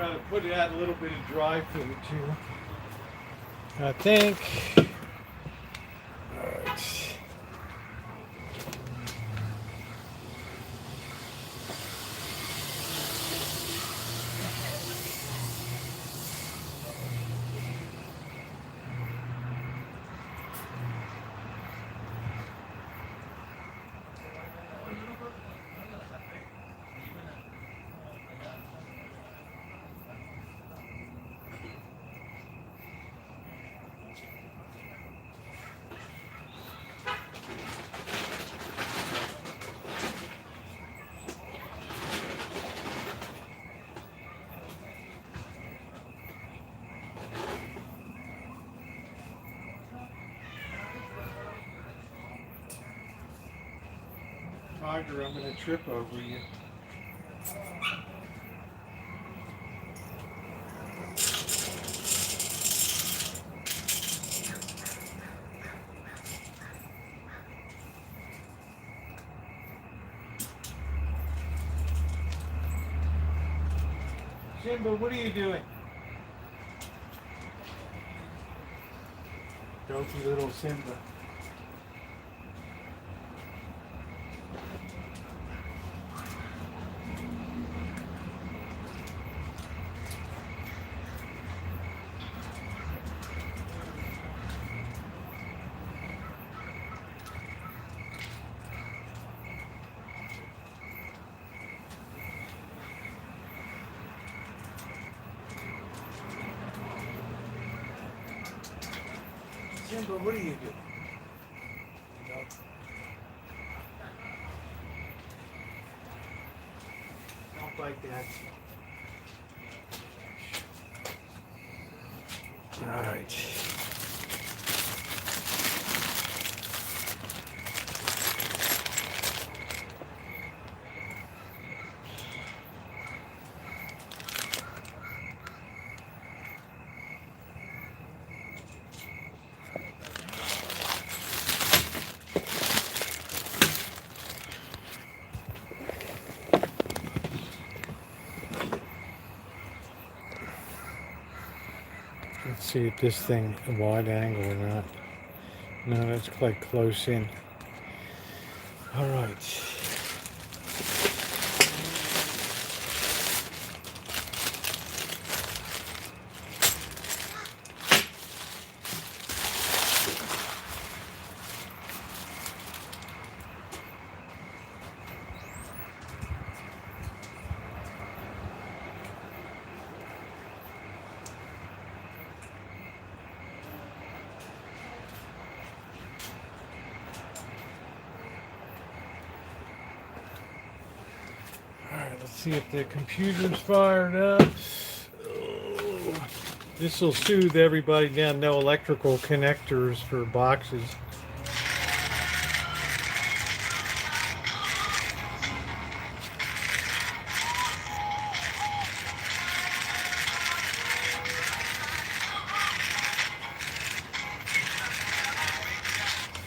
Got to put out a little bit of dry food too. I think. All right. Tiger, I'm going to trip over you. Simba, what are you doing? Dopey little Simba. Simba, what are you doing? Don't like that. All right. Let's see if this thing a wide angle or not. No, that's quite close in. All right. Let's see if the computer's fired up. This will soothe everybody down. No electrical connectors for boxes.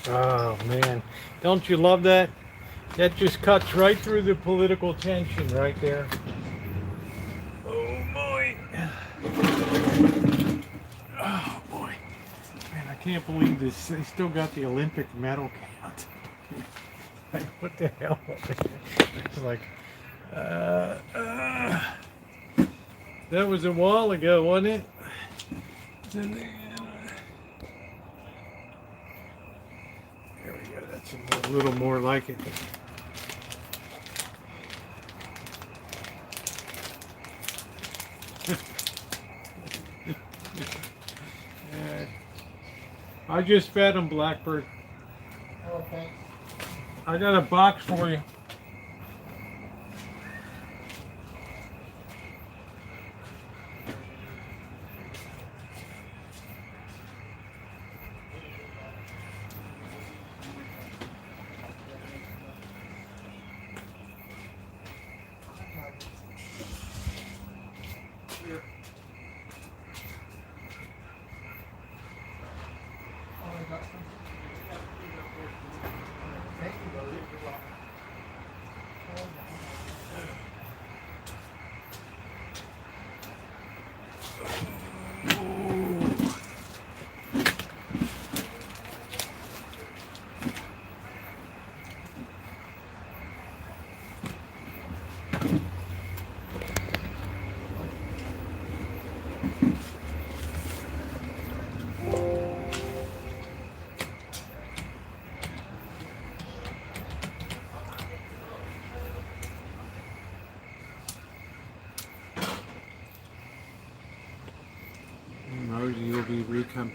Oh man, don't you love that? That just cuts right through the political tension right there. Oh boy. Oh boy. Man, I can't believe this. They still got the Olympic medal count. Like, what the hell? It's like, that was a while ago, wasn't it? There we go. That's a little more like it. I just fed him, Blackbird. Okay. I got a box for you. Here.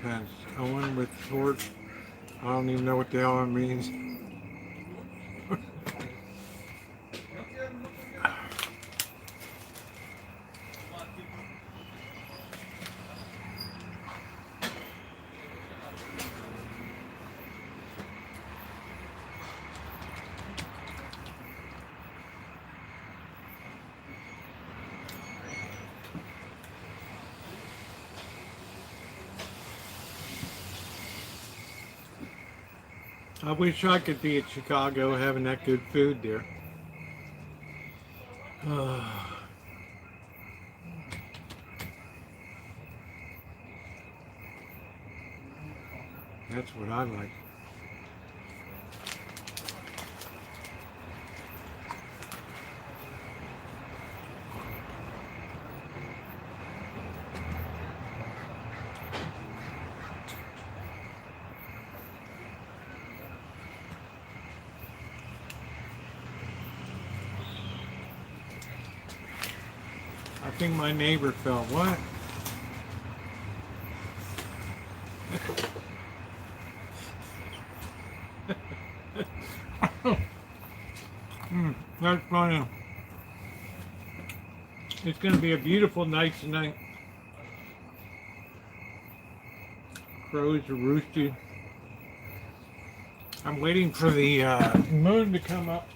pants. Owen with torch. I don't even know what the hell it means. I wish I could be at Chicago having that good food there. That's what I like. I think my neighbor fell. What? That's funny. It's going to be a beautiful night tonight. Crows are roosting. I'm waiting for the moon to come up.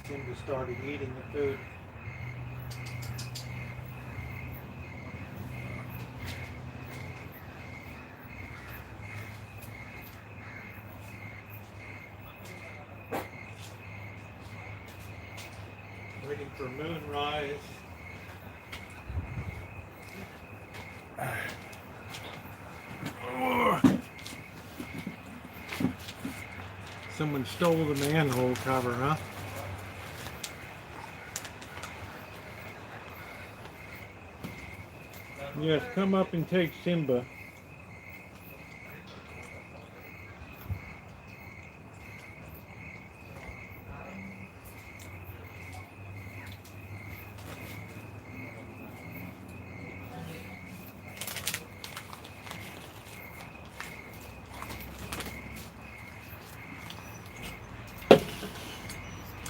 Tim just started eating the food. Waiting for moonrise. Someone stole the manhole cover, huh? Yes, come up and take Simba.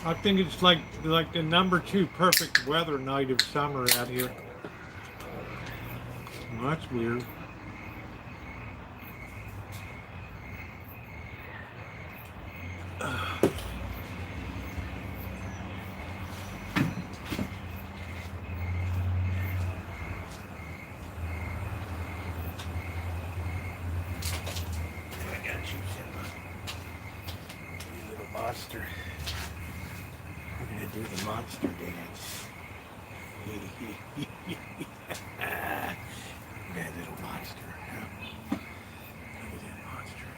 I think it's like the #2 perfect weather night of summer out here. Well, that's weird. I got you, Simba. You little monster. We're gonna do the monster dance. That little monster. Huh? Look at that monster.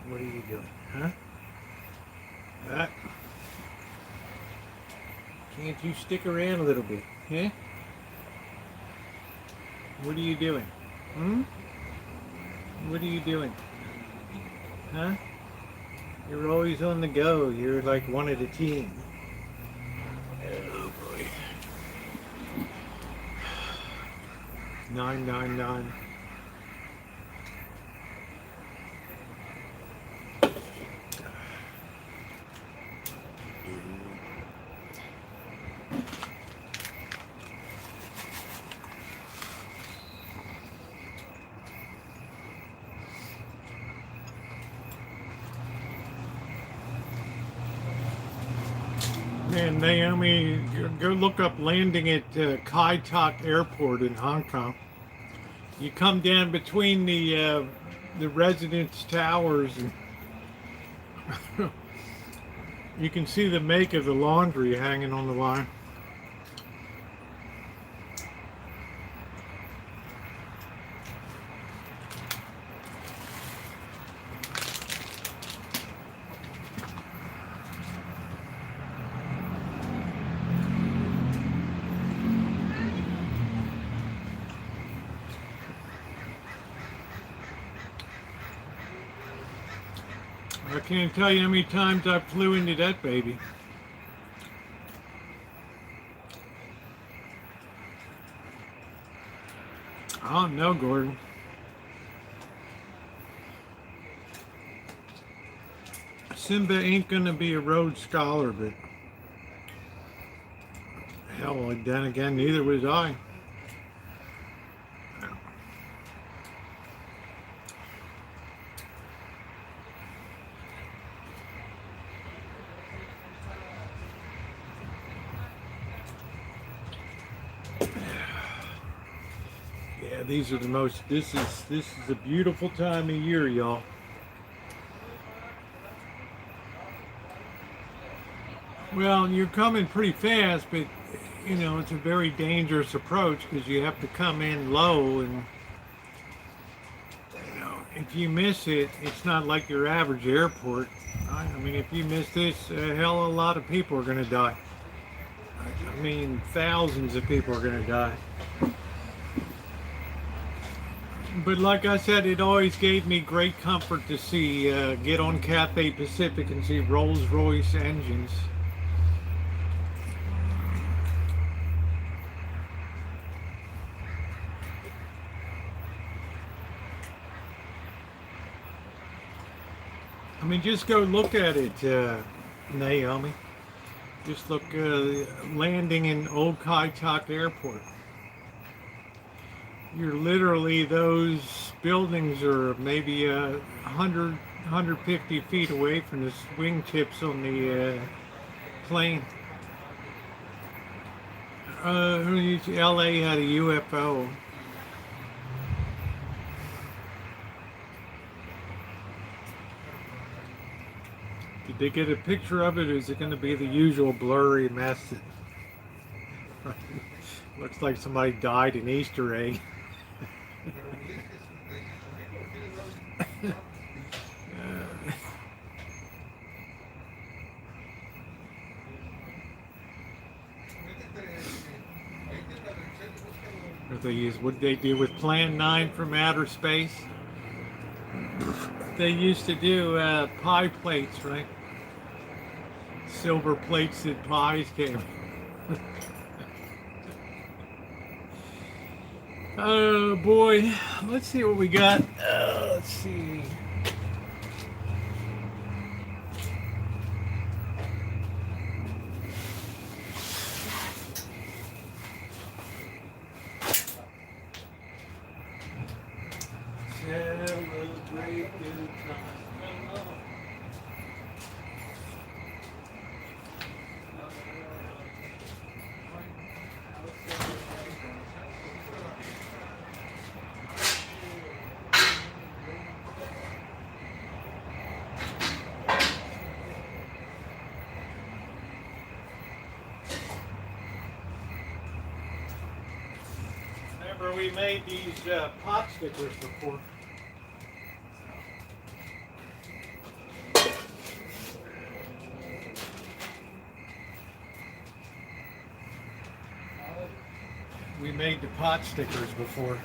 What are you doing, huh? Can't you stick around a little bit, huh? What are you doing? What are you doing? Huh? You're always on the go. You're like one of the team. Oh boy. 999. Man, Naomi, go look up landing at Kai Tak Airport in Hong Kong. You come down between the residence towers, and you can see the make of the laundry hanging on the line. I can't tell you how many times I flew into that baby. I don't know, Gordon. Simba ain't gonna be a Rhodes Scholar, but hell, then again, neither was I. Yeah, these are the most. This is a beautiful time of year, y'all. Well, you're coming pretty fast, but you know it's a very dangerous approach because you have to come in low, and you know if you miss it, it's not like your average airport. I mean, if you miss this, hell, a lot of people are going to die. I mean, thousands of people are going to die. But like I said, it always gave me great comfort to see, get on Cathay Pacific and see Rolls-Royce engines. I mean, just go look at it, Naomi. Just look, landing in Old Kai-Tak Airport. You're literally, those buildings are maybe 100, 150 feet away from the wingtips on the plane. LA had a UFO. Did they get a picture of it, or is it going to be the usual blurry mess? Looks like somebody died in Easter egg. What they do with Plan 9 from outer space? They used to do pie plates, right? Silver plates that pies came. Oh boy, let's see what we got. Let's see. Celebrate good time. Remember, we made these pot stickers before. We made the pot stickers before.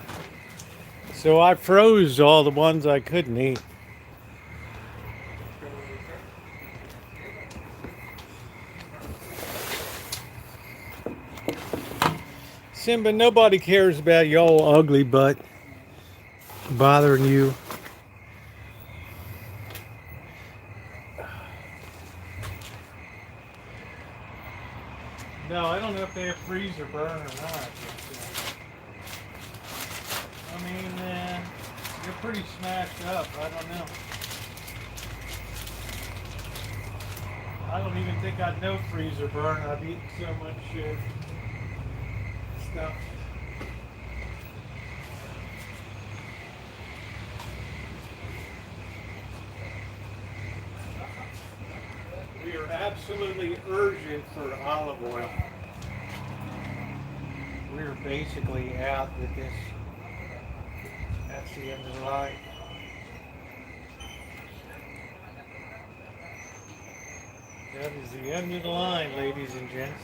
So I froze all the ones I couldn't eat. Simba, nobody cares about y'all ugly butt bothering you. No, I don't know if they have freezer burn or not. I mean, they're pretty smashed up. I don't know. I don't even think I'd know freezer burn. I've eaten so much stuff. We are absolutely urgent for olive oil. We're basically out with this. That's the end of the line. That is the end of the line, ladies and gents.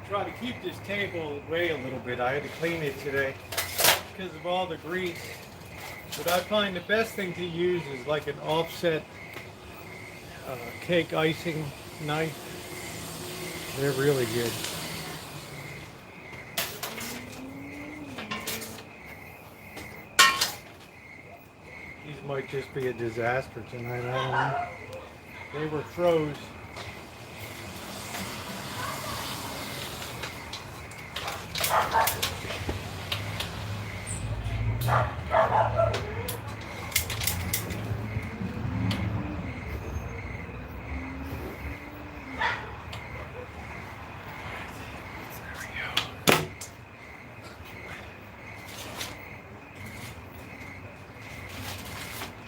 try to keep this table away a little bit. I had to clean it today because of all the grease. But I find the best thing to use is like an offset cake icing knife. They're really good. These might just be a disaster tonight, I don't know. They were froze.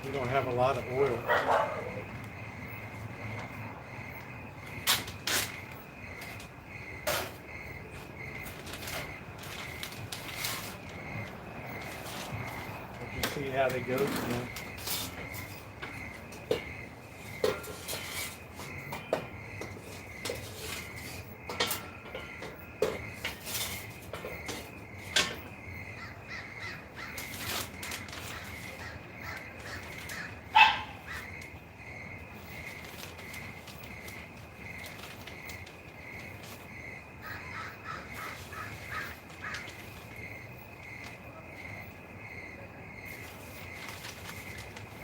We don't have a lot of oil. We'll just see how they go tonight.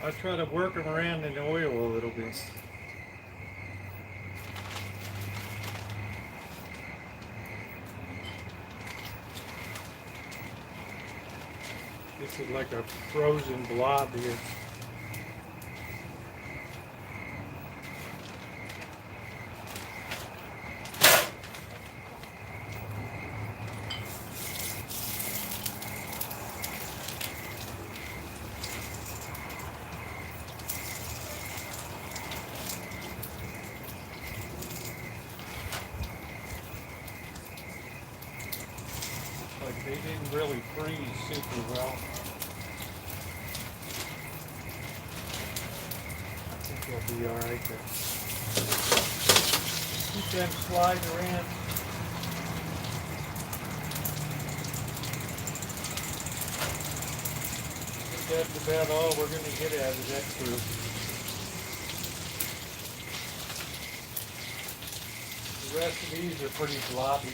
I try to work them around in the oil a little bit. This is like a frozen blob here. Like they didn't really freeze super well. I think they'll be alright there. Keep them sliding around. I think that's about all we're going to get out of that crew. The rest of these are pretty blobby.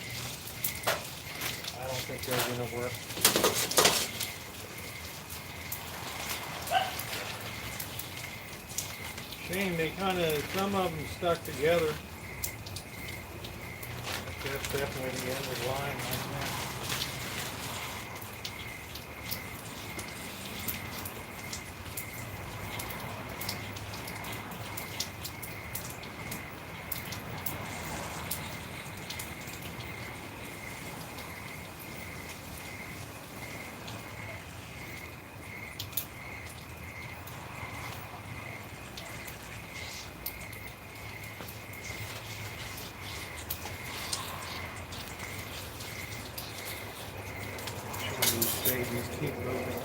I don't think they're going to work. Shame, they some of them stuck together. That's definitely the end of the line right now. These babies keep moving.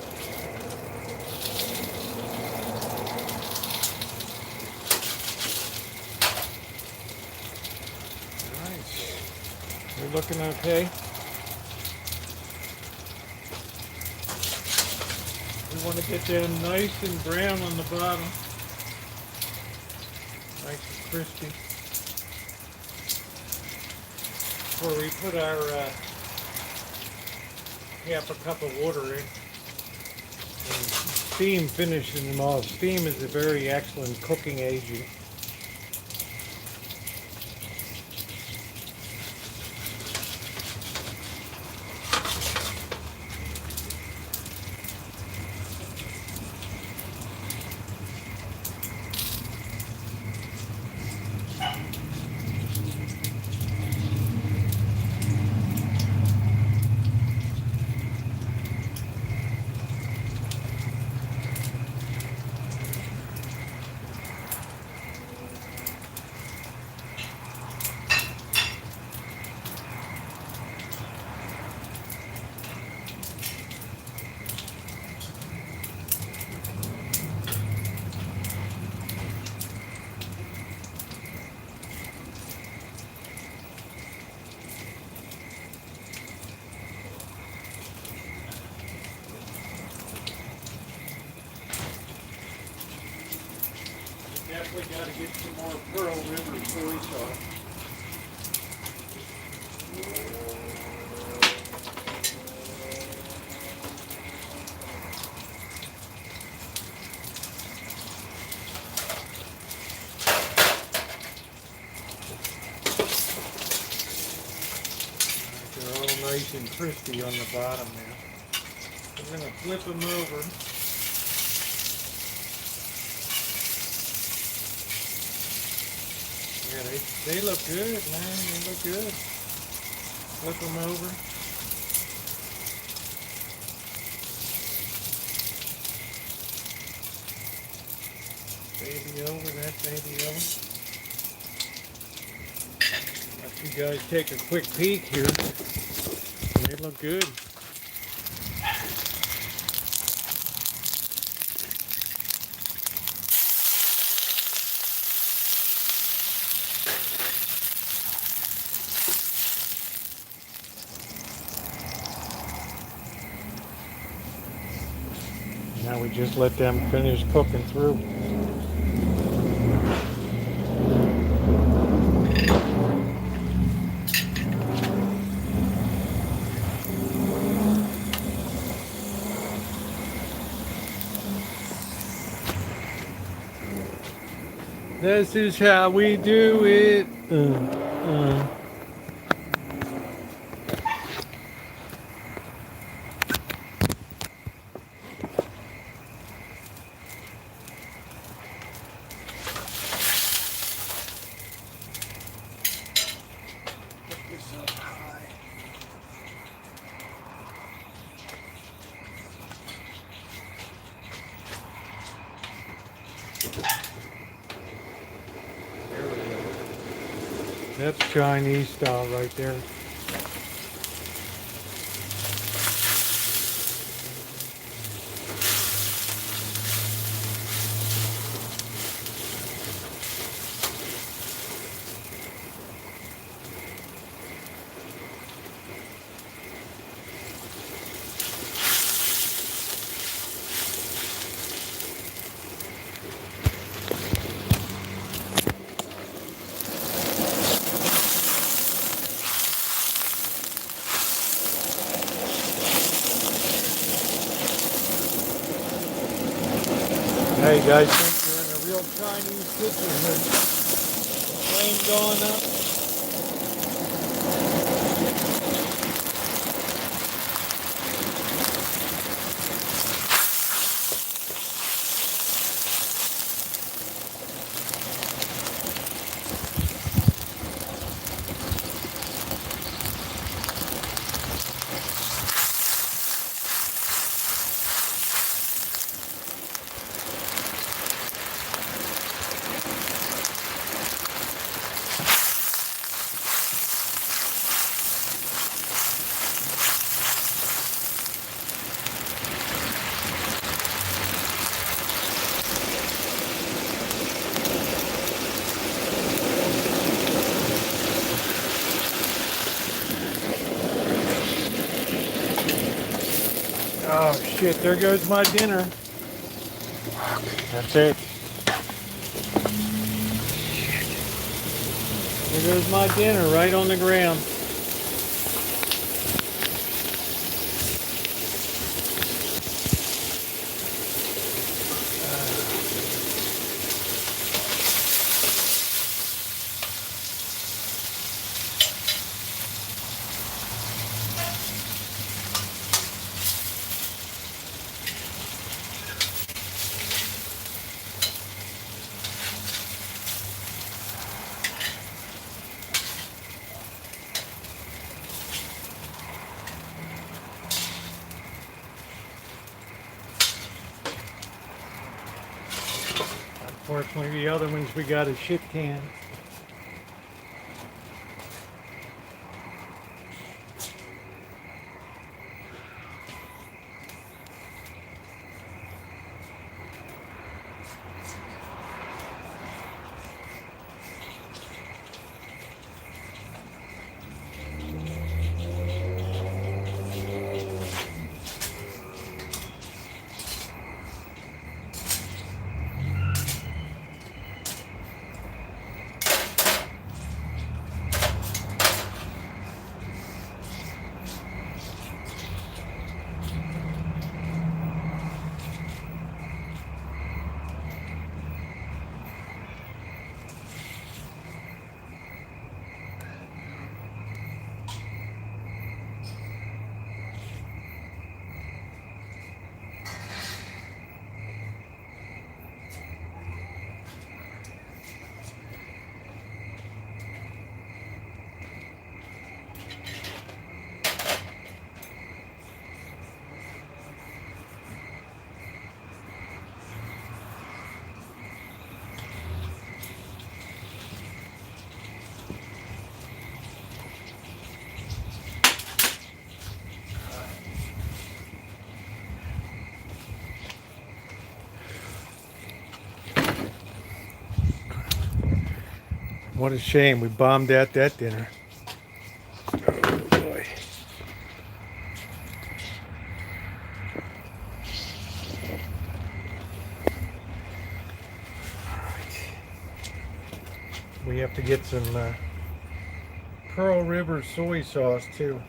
Nice. They're looking okay. We want to get them nice and brown on the bottom. Nice and crispy. Before we put our half a cup of water in. And steam finishes them off. Steam is a very excellent cooking agent. definitely got to get some more Pearl River soy sauce. They're all nice and crispy on the bottom there. We're going to flip them over. Yeah, they look good, man. They look good. Flip them over. Baby over, that baby over. Let you guys take a quick peek here. They look good. Now we just let them finish cooking through. This is how we do it. That's Chinese style right there. Hey guys, think you're in a real Chinese kitchen here. Flame going up. Oh shit, there goes my dinner. That's it. There goes my dinner right on the ground. Unfortunately, the other ones we got a shit can. What a shame. We bombed out that dinner. Oh boy. We have to get some Pearl River soy sauce too.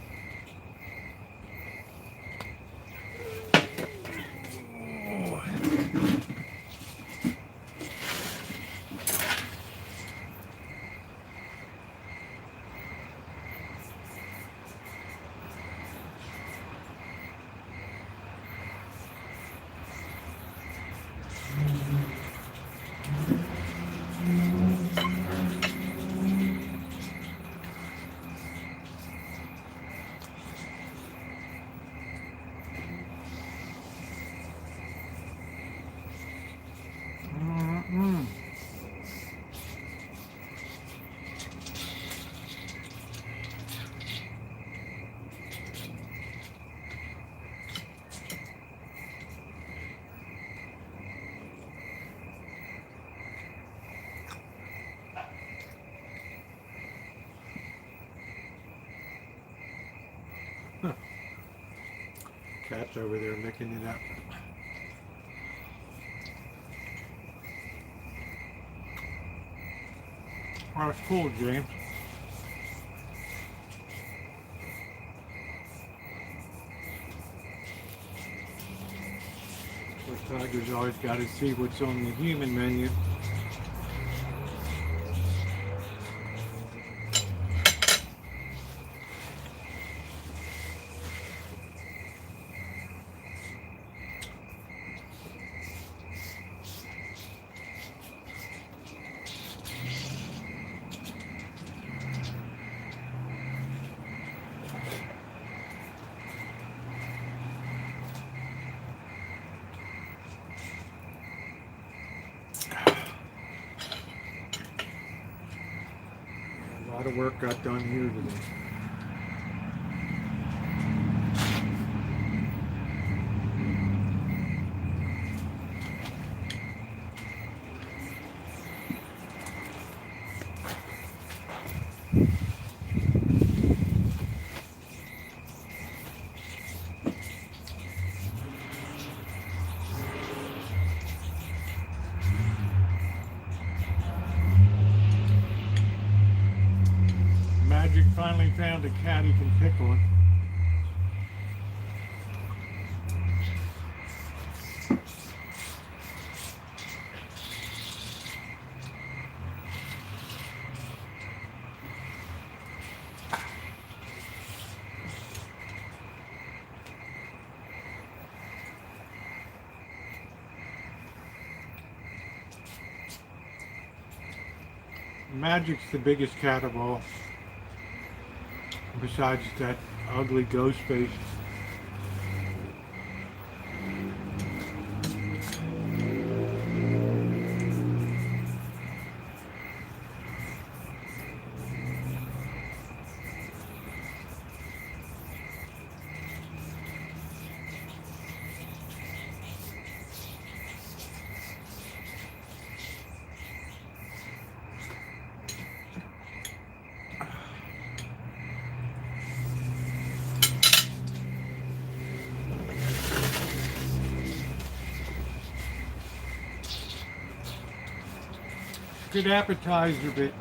Cat's over there licking it up. Oh, that's cool, James. Of course, Tiger's always got to see what's on the human menu. A lot of work got done here today. Magic finally found a cat he can pick on. Magic's the biggest cat of all, besides that ugly ghost face. Good appetizer bit.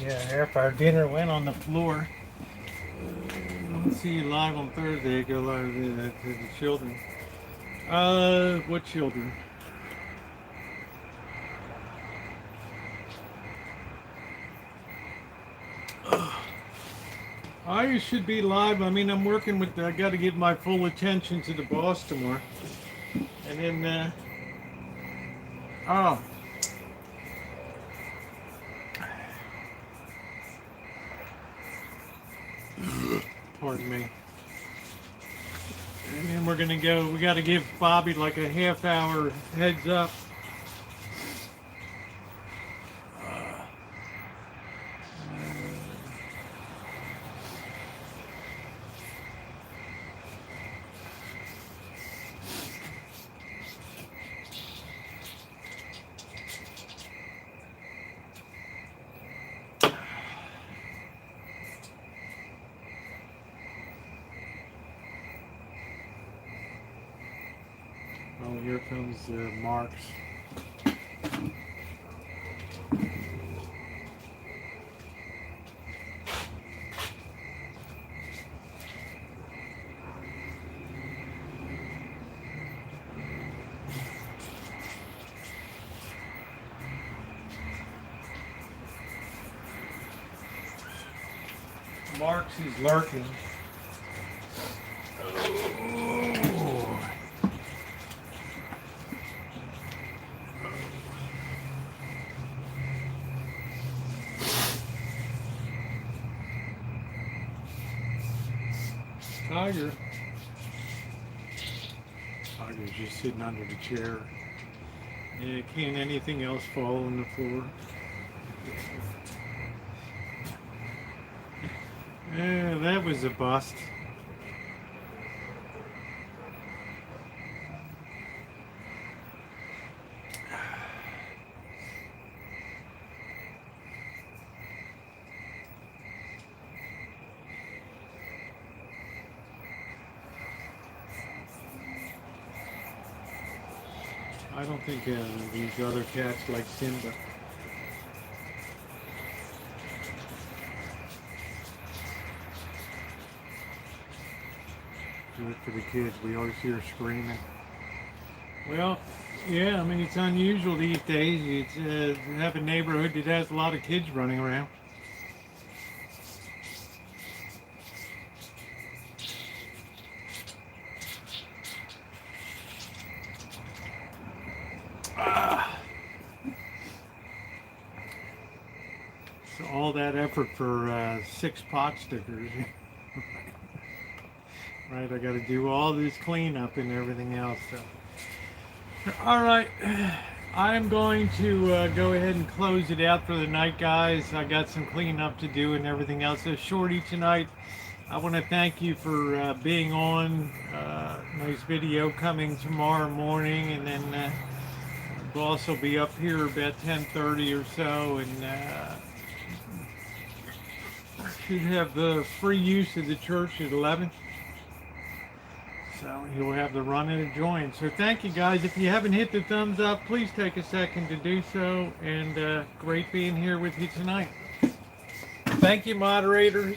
Yeah, half our dinner went on the floor. Don't see you live on Thursday. Go live to the children. What children? I should be live. I mean, I'm working with. I got to give my full attention to the boss tomorrow, and then. Oh. Pardon me. And then we're gonna go. We got to give Bobby like a half-hour heads up. Oh, here comes Marks. Marks is lurking. Oh. Tiger. Tiger's just sitting under the chair. Yeah, can't anything else fall on the floor? Yeah, that was a bust. I don't think these other cats like Simba. Good for the kids. We always hear screaming. Well, yeah, I mean, it's unusual these days. It's have a neighborhood that has a lot of kids running around. So all that effort for 6 pot stickers. Right, I got to do all this cleanup and everything else. So. All right, I'm going to go ahead and close it out for the night, guys. I got some cleanup to do and everything else. So shorty tonight. I want to thank you for being on. Nice video coming tomorrow morning, and then we'll also be up here about 10:30 or so, and should have the free use of the church at 11. So you'll have the run and a join. So thank you, guys. If you haven't hit the thumbs up, please take a second to do so. And great being here with you tonight. Thank you, moderators.